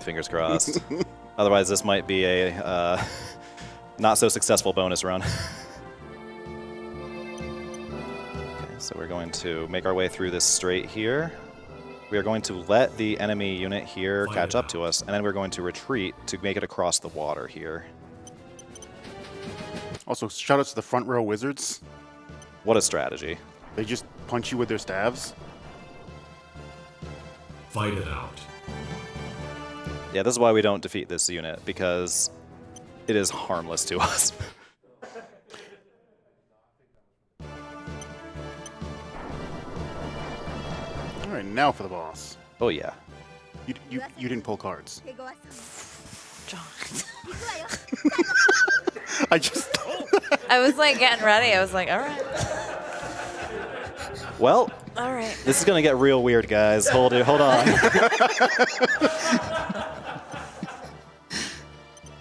Speaker 2: Fingers crossed. Otherwise, this might be a not so successful bonus run. Okay, so we're going to make our way through this straight here. We are going to let the enemy unit here catch up to us, and then we're going to retreat to make it across the water here.
Speaker 3: Also, shout out to the front row wizards.
Speaker 2: What a strategy.
Speaker 3: They just punch you with their staves.
Speaker 6: Fight it out.
Speaker 2: Yeah, this is why we don't defeat this unit, because it is harmless to us.
Speaker 3: All right, now for the boss.
Speaker 2: Oh, yeah.
Speaker 3: You didn't pull cards.
Speaker 4: John.
Speaker 3: I just...
Speaker 4: I was like getting ready. I was like, all right.
Speaker 2: Well,
Speaker 4: All right.
Speaker 2: this is going to get real weird, guys. Hold on.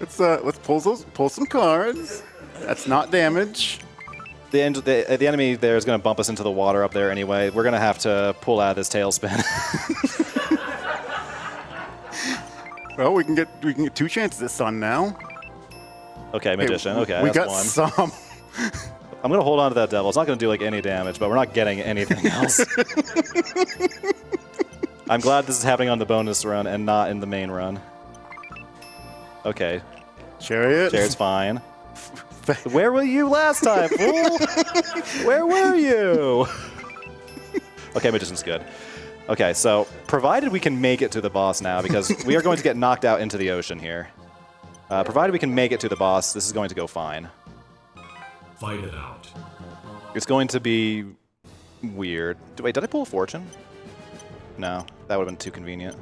Speaker 3: Let's pull some cards. That's not damage.
Speaker 2: The enemy there is going to bump us into the water up there anyway. We're going to have to pull out of this tailspin.
Speaker 3: Well, we can get 2 chances at Sun now.
Speaker 2: Okay, Magician. Okay,
Speaker 3: we
Speaker 2: that's
Speaker 3: got
Speaker 2: one.
Speaker 3: some.
Speaker 2: I'm going to hold on to that devil. It's not going to do like any damage, but we're not getting anything else. I'm glad this is happening on the bonus run and not in the main run. Okay.
Speaker 3: Chariot.
Speaker 2: Chariot's fine. Where were you last time, fool? Where were you? Okay, Magician's good. Okay, so provided we can make it to the boss now, because we are going to get knocked out into the ocean here. Provided we can make it to the boss, this is going to go fine.
Speaker 6: Fight it out.
Speaker 2: It's going to be weird. Wait, did I pull a fortune? No, that would have been too convenient.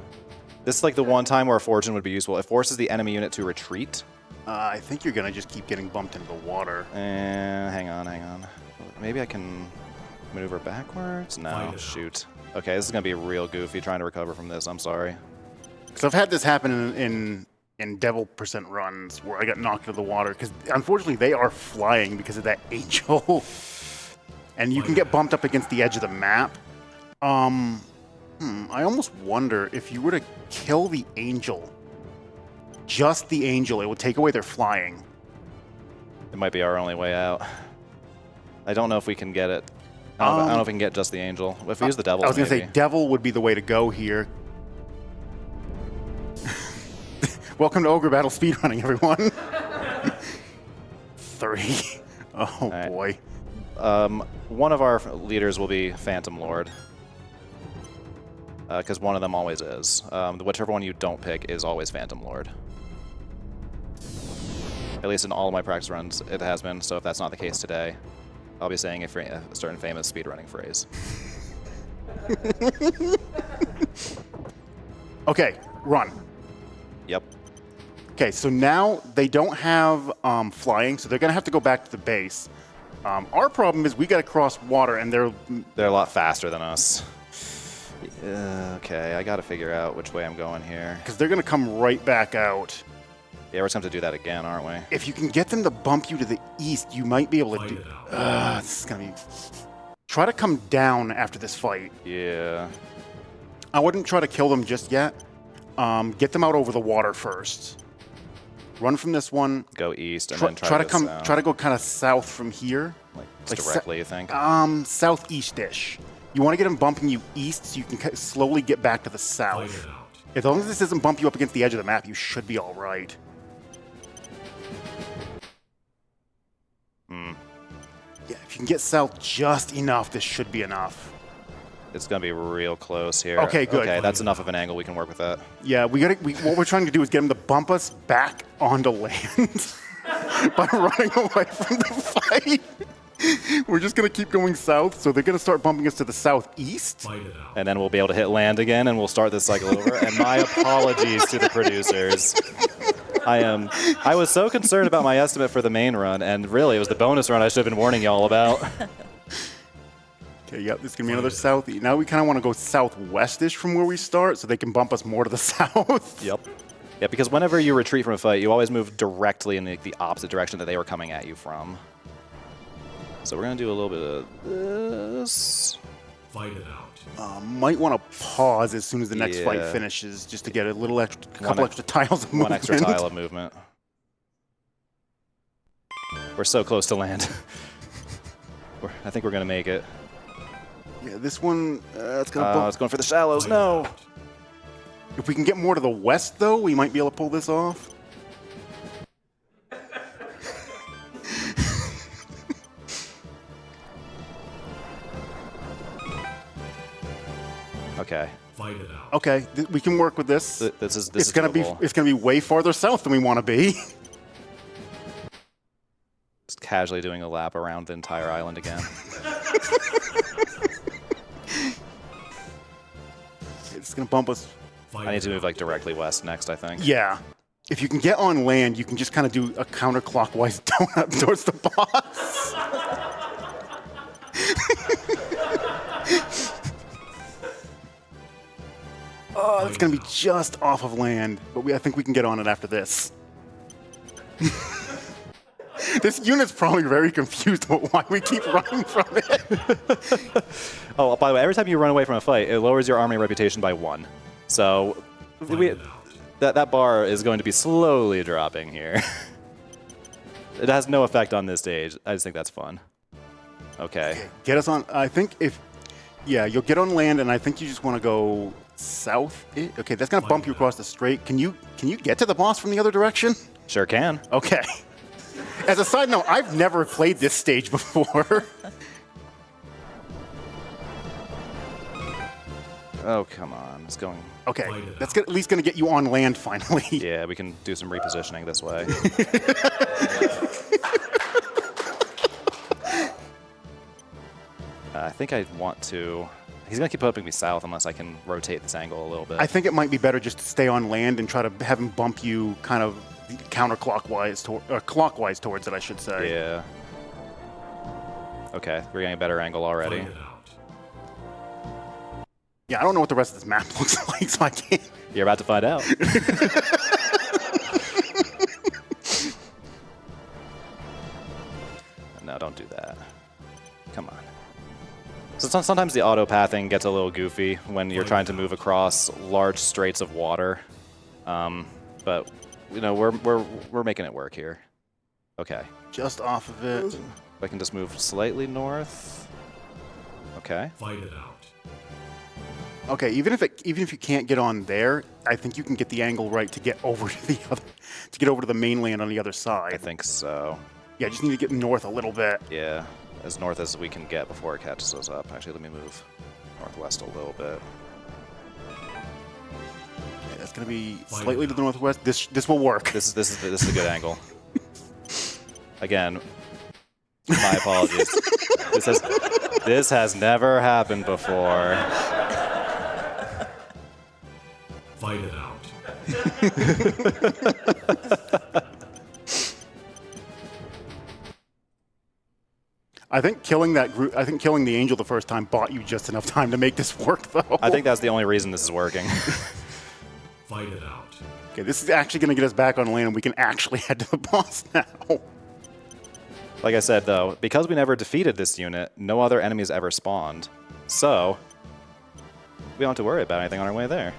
Speaker 2: This is like the one time where a fortune would be useful. It forces the enemy unit to retreat,
Speaker 3: I think you're going to just keep getting bumped into the water.
Speaker 2: Hang on. Maybe I can maneuver backwards? No, shoot. Okay, this is going to be real goofy trying to recover from this. I'm sorry.
Speaker 3: Because I've had this happen in Devil % runs where I got knocked into the water. Because unfortunately, they are flying because of that angel. And you can get bumped up against the edge of the map. I almost wonder if you were to kill the angel, just the angel, it would take away their flying.
Speaker 2: It might be our only way out. I don't know if we can get it. I don't know if we can get just the angel. If we use the devil,
Speaker 3: I was going to say devil would be the way to go here. Welcome to Ogre Battle Speedrunning, everyone. 3. Oh,
Speaker 2: right.
Speaker 3: Boy.
Speaker 2: One of our leaders will be Phantom Lord. Because one of them always is. Whichever one you don't pick is always Phantom Lord. At least in all of my practice runs, it has been. So if that's not the case today, I'll be saying a certain famous speedrunning phrase.
Speaker 3: Okay, run.
Speaker 2: Yep.
Speaker 3: Okay, so now they don't have flying, so they're going to have to go back to the base. Our problem is we got to cross water, and they're
Speaker 2: a lot faster than us. Okay, I got to figure out which way I'm going here.
Speaker 3: Because they're going to come right back out.
Speaker 2: Yeah, we're just going to have to do that again, aren't we?
Speaker 3: If you can get them to bump you to the east, you might be able to do... this is going to be... Try to come down after this fight.
Speaker 2: Yeah.
Speaker 3: I wouldn't try to kill them just yet. Get them out over the water first. Run from this one.
Speaker 2: Go east and then try to south.
Speaker 3: Try to go kind of south from here.
Speaker 2: Like directly, you think?
Speaker 3: Southeast-ish. You want to get them bumping you east so you can slowly get back to the south. As long as this doesn't bump you up against the edge of the map, you should be all right. Yeah, if you can get south just enough, this should be enough.
Speaker 2: It's going to be real close here.
Speaker 3: Okay, good.
Speaker 2: Okay, that's enough of an angle. We can work with that.
Speaker 3: Yeah, what we're trying to do is get them to bump us back onto land by running away from the fight. We're just going to keep going south, so they're going to start bumping us to the southeast.
Speaker 2: And then we'll be able to hit land again, and we'll start this cycle over. And my apologies to the producers. I was so concerned about my estimate for the main run, and really, it was the bonus run I should have been warning y'all about.
Speaker 3: Okay, yep, this is going to be another south. Now we kind of want to go southwest-ish from where we start, so they can bump us more to the south.
Speaker 2: Yep. Yeah, because whenever you retreat from a fight, you always move directly in the opposite direction that they were coming at you from. So we're going to do a little bit of this.
Speaker 6: Fight it out.
Speaker 3: Might want to pause as soon as the next fight finishes, just to get a little extra, couple extra tiles of movement.
Speaker 2: One extra tile of movement. We're so close to land. I think we're going to make it.
Speaker 3: Yeah, this one, it's going to bump.
Speaker 2: It's going for the shallows. No.
Speaker 3: If we can get more to the west, though, we might be able to pull this off.
Speaker 2: Okay.
Speaker 6: Fight it out.
Speaker 3: Okay, we can work with this.
Speaker 2: This is
Speaker 3: doable. It's gonna be way farther south than we want to be.
Speaker 2: Just casually doing a lap around the entire island again.
Speaker 3: It's gonna bump us.
Speaker 2: I need to move like directly west next, I think.
Speaker 3: Yeah. If you can get on land, you can just kind of do a counterclockwise donut towards the boss. Oh, it's going to be just off of land, but I think we can get on it after this. This unit's probably very confused about why we keep running from it.
Speaker 2: Oh, by the way, every time you run away from a fight, it lowers your army reputation by 1. So that bar is going to be slowly dropping here. It has no effect on this stage. I just think that's fun. Okay.
Speaker 3: Get us on. I think you'll get on land, and I think you just want to go south. Okay, that's going to bump you across the strait. Can you get to the boss from the other direction?
Speaker 2: Sure can.
Speaker 3: Okay. As a side note, I've never played this stage before.
Speaker 2: Oh, come on. It's going...
Speaker 3: Okay, that's at least going to get you on land finally.
Speaker 2: Yeah, we can do some repositioning this way. I think I want to... He's going to keep pumping me south unless I can rotate this angle a little bit.
Speaker 3: I think it might be better just to stay on land and try to have him bump you kind of counterclockwise clockwise towards it, I should say.
Speaker 2: Yeah. Okay, we're getting a better angle already.
Speaker 6: Fight it out.
Speaker 3: Yeah, I don't know what the rest of this map looks like, so I can't.
Speaker 2: You're about to find out. No, don't do that. Come on. So sometimes the auto pathing gets a little goofy when you're trying to move across large straits of water, but you know we're making it work here. Okay.
Speaker 3: Just off of it.
Speaker 2: If I can just move slightly north. Okay.
Speaker 6: Fight it out.
Speaker 3: Okay, even if you can't get on there, I think you can get the angle right to get over to the mainland on the other side.
Speaker 2: I think so.
Speaker 3: Yeah, just need to get north a little bit.
Speaker 2: Yeah, as north as we can get before it catches us up. Actually, let me move northwest a little bit.
Speaker 3: Okay, that's gonna be slightly to the northwest. This will work.
Speaker 2: This is a good angle. Again, my apologies. This has never happened before.
Speaker 6: Fight it out.
Speaker 3: I think killing the angel the first time bought you just enough time to make this work, though.
Speaker 2: I think that's the only reason this is working.
Speaker 6: Fight it out.
Speaker 3: Okay, this is actually going to get us back on land, and we can actually head to the boss now.
Speaker 2: Like I said, though, because we never defeated this unit, no other enemies ever spawned. So, we don't have to worry about anything on our way there.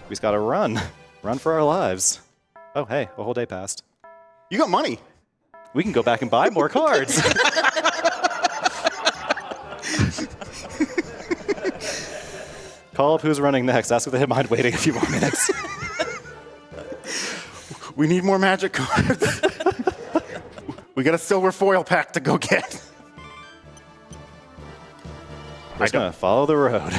Speaker 2: We just gotta run. Run for our lives. Oh, hey, a whole day passed.
Speaker 3: You got money.
Speaker 2: We can go back and buy more cards. Call up who's running next. Ask if they mind waiting a few more minutes.
Speaker 3: We need more magic cards. We got a silver foil pack to go get.
Speaker 2: We're just gonna follow the road.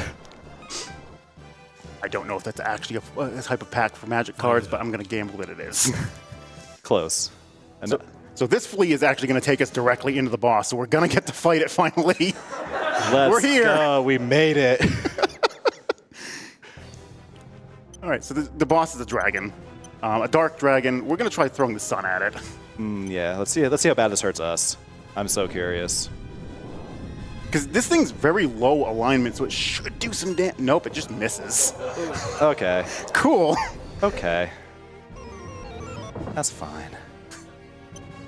Speaker 3: I don't know if that's actually a type of pack for magic cards, but I'm going to gamble that it is.
Speaker 2: Close. And
Speaker 3: So this flea is actually going to take us directly into the boss, so we're going to get to fight it finally.
Speaker 2: Let's
Speaker 3: We're here.
Speaker 2: go. We made it.
Speaker 3: All right, so the boss is a dragon, a dark dragon. We're going to try throwing the sun at it.
Speaker 2: Yeah, let's see how bad this hurts us. I'm so curious.
Speaker 3: Because this thing's very low alignment, so it should do some damage. Nope, it just misses.
Speaker 2: Okay.
Speaker 3: Cool.
Speaker 2: Okay. That's fine.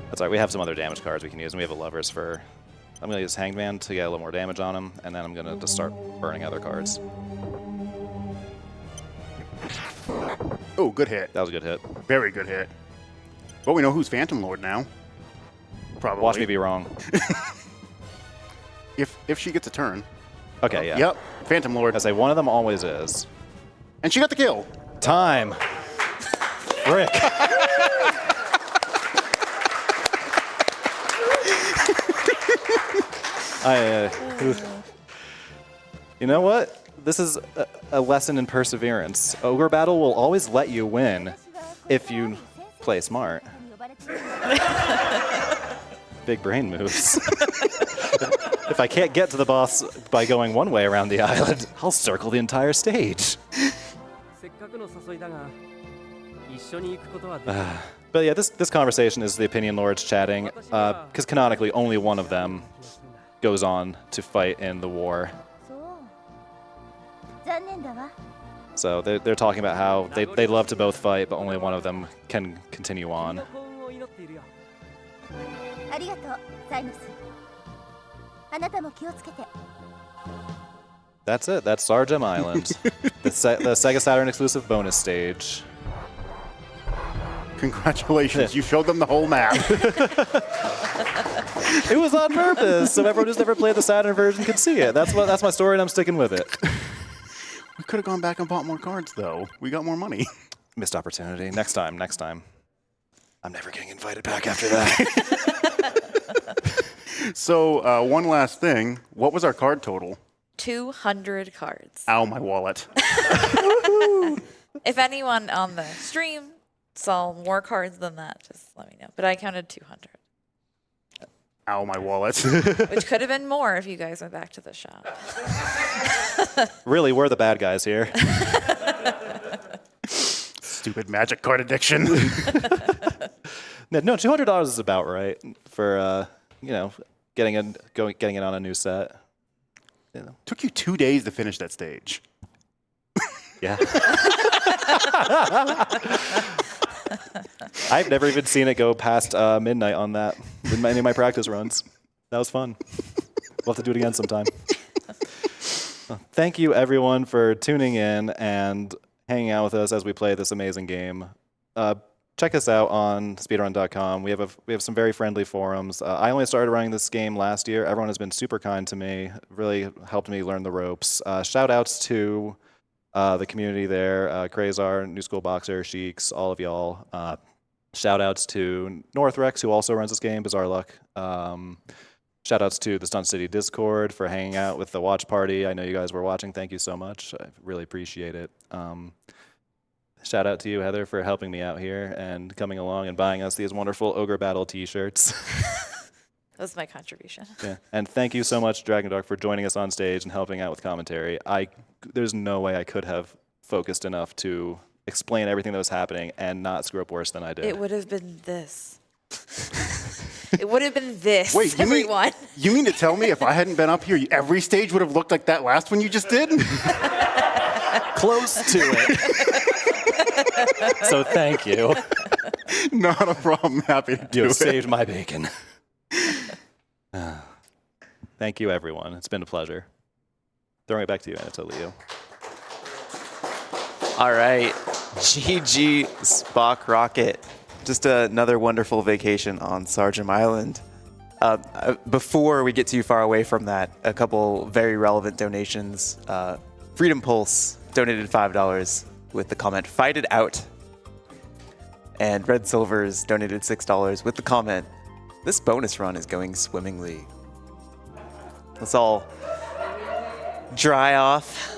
Speaker 2: That's all right. We have some other damage cards we can use, and we have a levers for... I'm going to use Hanged Man to get a little more damage on him, and then I'm going to just start burning other cards.
Speaker 3: Oh, good hit.
Speaker 2: That was a good hit.
Speaker 3: Very good hit. Well, we know who's Phantom Lord now. Probably.
Speaker 2: Watch me be wrong.
Speaker 3: If she gets a turn.
Speaker 2: Okay, yeah.
Speaker 3: Yep, Phantom Lord.
Speaker 2: I say one of them always is.
Speaker 3: And she got the kill.
Speaker 2: Time. Frick. You know what? This is a lesson in perseverance. Ogre Battle will always let you win if you play smart. Big brain moves. If I can't get to the boss by going one way around the island, I'll circle the entire stage. But yeah, this conversation is the Opinion Lords chatting, because canonically only one of them goes on to fight in the war. So they're talking about how they love to both fight, but only one of them can continue on. That's it. That's Sarjem Island, the Sega Saturn exclusive bonus stage.
Speaker 3: Congratulations, you showed them the whole map.
Speaker 2: It was on purpose, so everyone who's never played the Saturn version could see it. That's my story, and I'm sticking with it.
Speaker 3: We could have gone back and bought more cards, though. We got more money.
Speaker 2: Missed opportunity. Next time. I'm never getting invited back after that.
Speaker 3: So, one last thing. What was our card total?
Speaker 4: 200 cards.
Speaker 3: Ow, my wallet.
Speaker 4: If anyone on the stream saw more cards than that, just let me know. But I counted 200.
Speaker 3: Ow, my wallet.
Speaker 4: Which could have been more if you guys went back to the shop.
Speaker 2: Really, we're the bad guys here.
Speaker 3: Stupid magic card addiction.
Speaker 2: No, $200 is about right for getting it on a new set.
Speaker 3: Took you 2 days to finish that stage.
Speaker 2: Yeah. I've never even seen it go past midnight on that in any of my practice runs. That was fun. We'll have to do it again sometime. Well, thank you, everyone, for tuning in and hanging out with us as we play this amazing game. Check us out on speedrun.com. We have some very friendly forums. I only started running this game last year. Everyone has been super kind to me, really helped me learn the ropes. Shout outs to the community there, Krazar, New School Boxer, Sheiks, all of y'all. Shout outs to Northrex, who also runs this game, Bizarre Luck. Shout outs to the Stunt City Discord for hanging out with the watch party. I know you guys were watching. Thank you so much. I really appreciate it. Shout out to you, Heather, for helping me out here and coming along and buying us these wonderful Ogre Battle t-shirts.
Speaker 4: That was my contribution.
Speaker 2: Yeah. And thank you so much, Dragondarch, for joining us on stage and helping out with commentary. There's no way I could have focused enough to explain everything that was happening and not screw up worse than I did.
Speaker 4: It would have been this. It would have been this,
Speaker 3: Wait,
Speaker 4: everyone.
Speaker 3: You mean to tell me if I hadn't been up here, every stage would have looked like that last one you just did?
Speaker 2: Close to it. So thank you.
Speaker 3: Not a problem. Happy to do
Speaker 2: You
Speaker 3: it.
Speaker 2: have saved my bacon. Thank you, everyone. It's been a pleasure. Throwing it back to you, Anatolio.
Speaker 1: All right. GG Spockrocket. Just another wonderful vacation on Sarjem Island. Before we get too far away from that, a couple very relevant donations. Freedom Pulse donated $5 with the comment, "Fight it out." And Red Silvers donated $6 with the comment, "This bonus run is going swimmingly." Let's all dry off.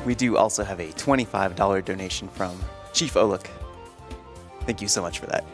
Speaker 1: We do also have a $25 donation from Chief Oluk. Thank you so much for that.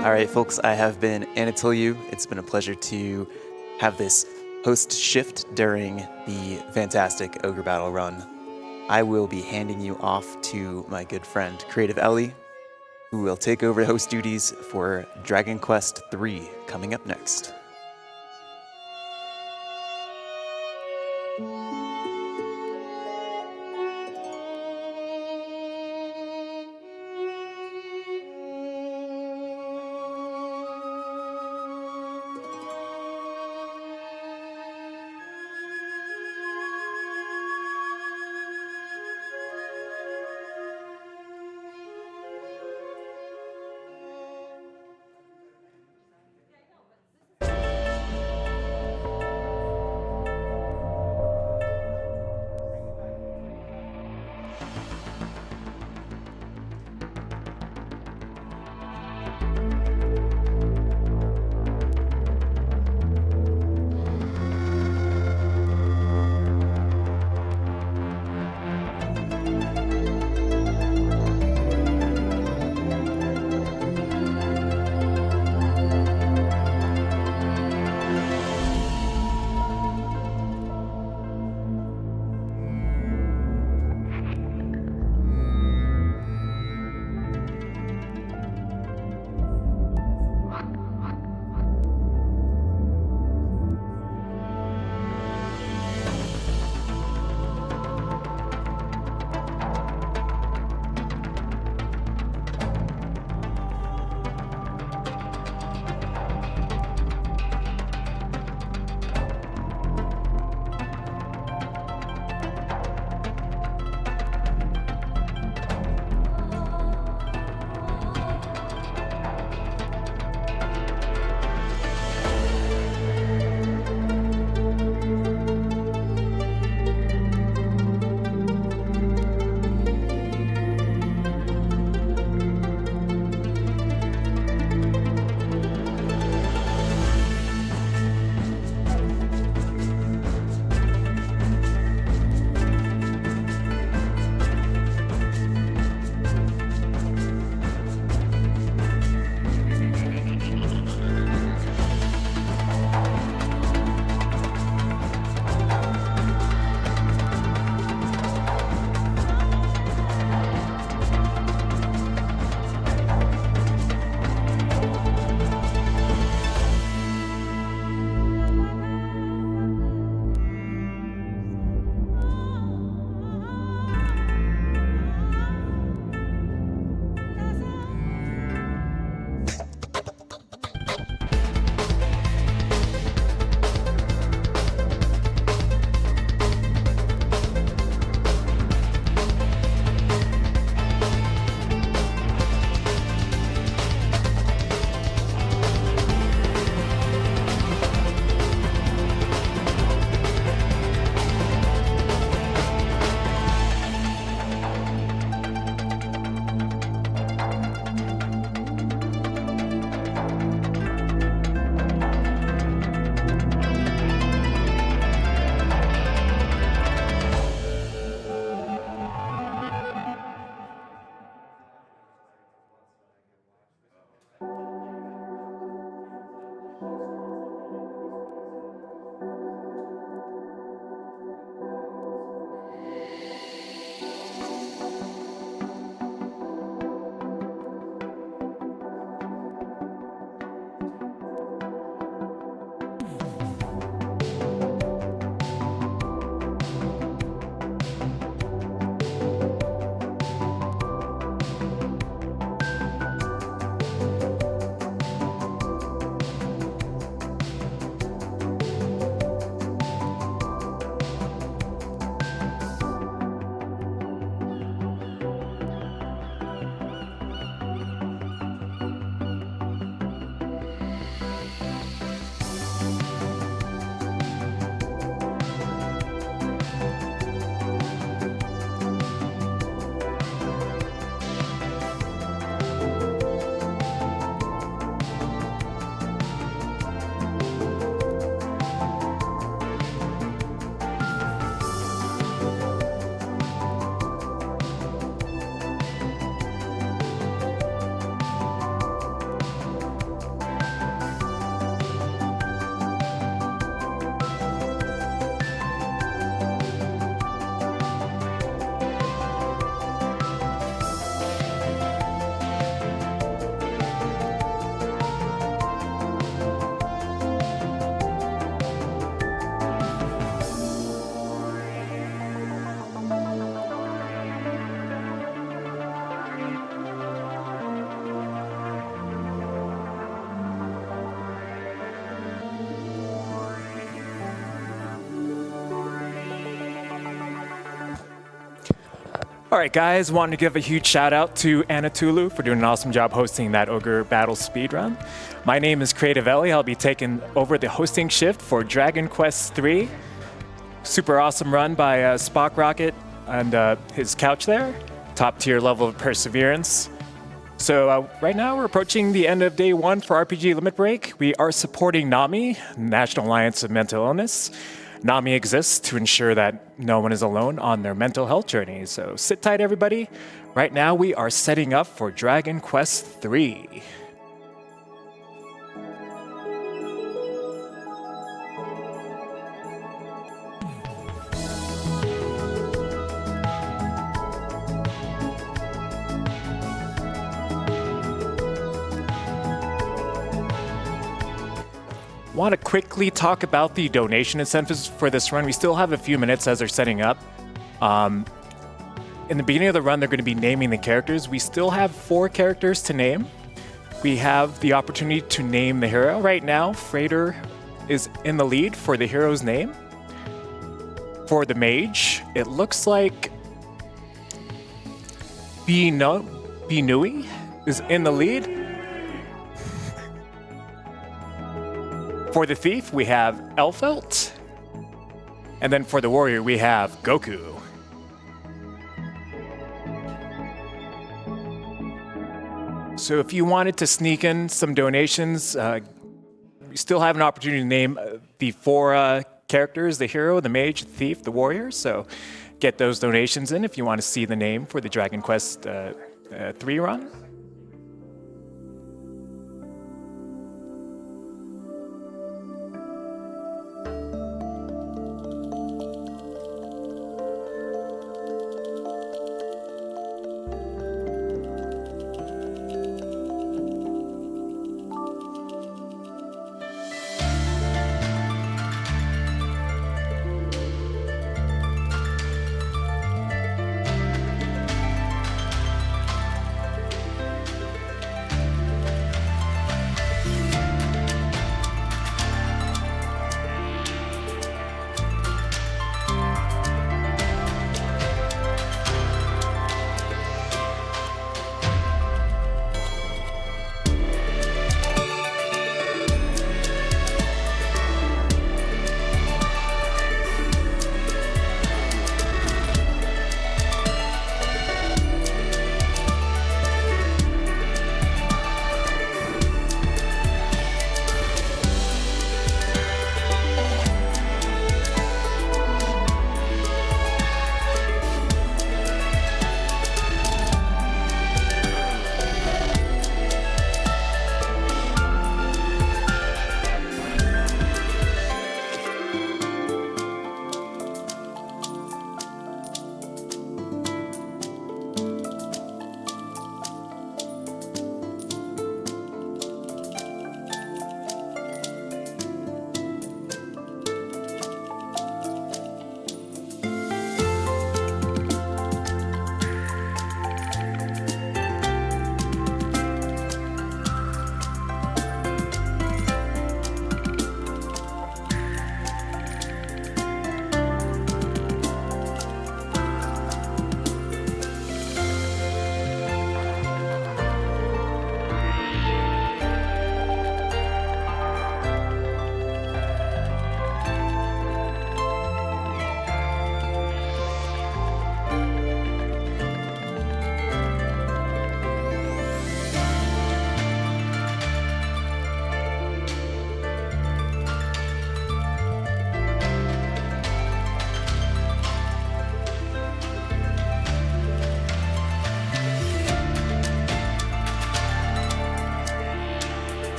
Speaker 1: All right, folks, I have been Anatoliu. It's been a pleasure to have this host shift during the fantastic Ogre Battle run. I will be handing you off to my good friend, Creative Ellie, who will take over host duties for Dragon Quest III coming up next.
Speaker 9: All right, guys, wanted to give a huge shout out to Anatulu for doing an awesome job hosting that Ogre Battle Speedrun. My name is Creative Ellie. I'll be taking over the hosting shift for Dragon Quest III. Super awesome run by Spockrocket and his couch there. Top tier level of perseverance. So right now we're approaching the end of day 1 for RPG Limit Break. We are supporting NAMI, National Alliance of Mental Illness. NAMI exists to ensure that no one is alone on their mental health journey. So sit tight, everybody. Right now we are setting up for Dragon Quest III. Want to quickly talk about the donation incentives for this run. We still have a few minutes as they're setting up. In the beginning of the run, they're going to be naming the characters. We still have 4 characters to name. We have the opportunity to name the hero. Right now, Freighter is in the lead for the hero's name. For the mage, it looks like Binui is in the lead. For the thief, we have Elfelt. And then for the warrior, we have Goku. So if you wanted to sneak in some donations, you still have an opportunity to name the 4 characters, the hero, the mage, the thief, the warrior. So get those donations in if you want to see the name for the Dragon Quest 3 run.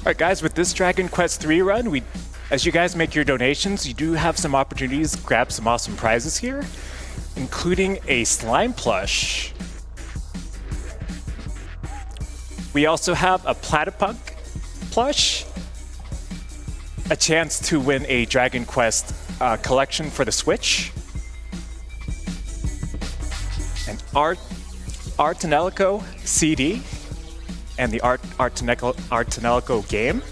Speaker 9: right, guys, with this Dragon Quest III run, as you guys make your donations, you do have some opportunities to grab some awesome prizes here, including a slime plush. We also have a Platypunk plush, a chance to win a Dragon Quest collection for the Switch, an Artanelico CD, and the Artanelico game.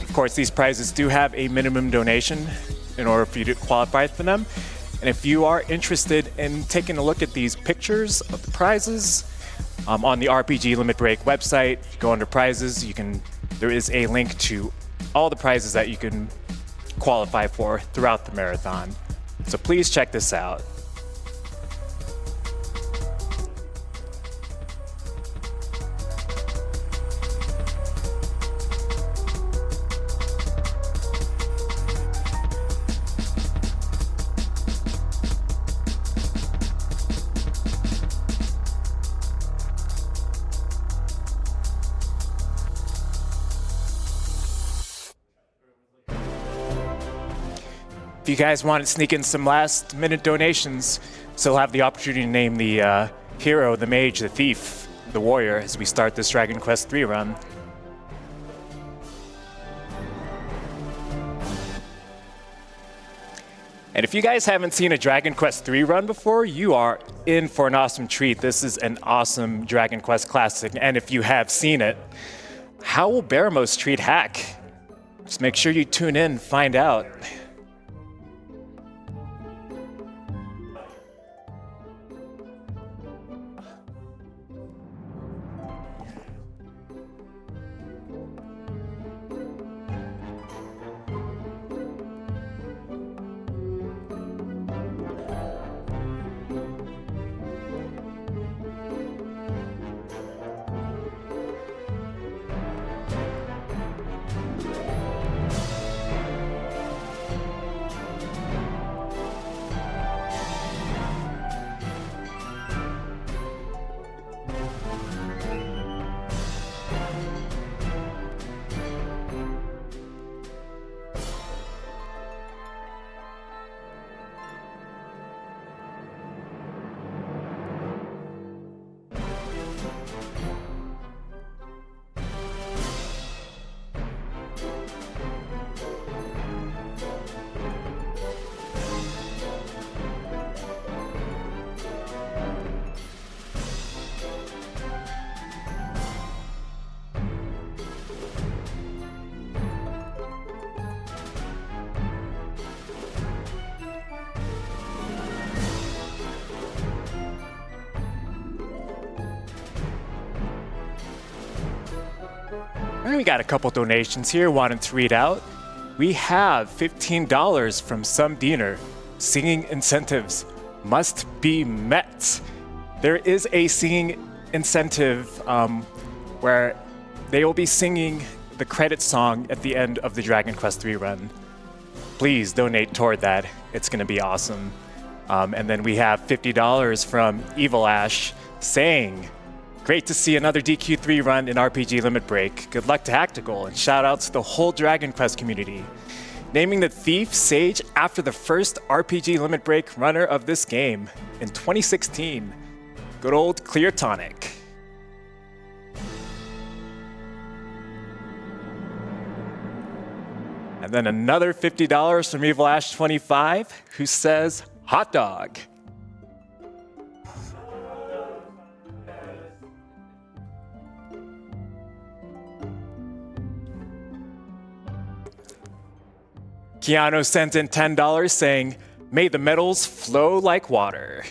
Speaker 9: Of course, these prizes do have a minimum donation in order for you to qualify for them. And if you are interested in taking a look at these pictures of the prizes on the RPG Limit Break website, go under prizes, there is a link to all the prizes that you can qualify for throughout the marathon. So please check this out. If you guys want to sneak in some last-minute donations, still have the opportunity to name the hero, the mage, the thief, the warrior as we start this Dragon Quest III run. And if you guys haven't seen a Dragon Quest III run before, you are in for an awesome treat. This is an awesome Dragon Quest classic. And if you have seen it, how will Baramos treat Hack? Just make sure you tune in and find out. And we got a couple donations here wanted to read out. We have $15 from some Diener. Singing incentives must be met. There is a singing incentive where they will be singing the credit song at the end of the Dragon Quest III run. Please donate toward that. It's going to be awesome. And then we have $50 from Evil Ash saying, great to see another DQ3 run in RPG Limit Break. Good luck to Tactical, and shout outs to the whole Dragon Quest community. Naming the Thief Sage after the first RPG Limit Break runner of this game in 2016. Good old Clear Tonic. And then another $50 from Evil Ash 25, who says, hot dog. Keanu sent in $10 saying, may the metals flow like water.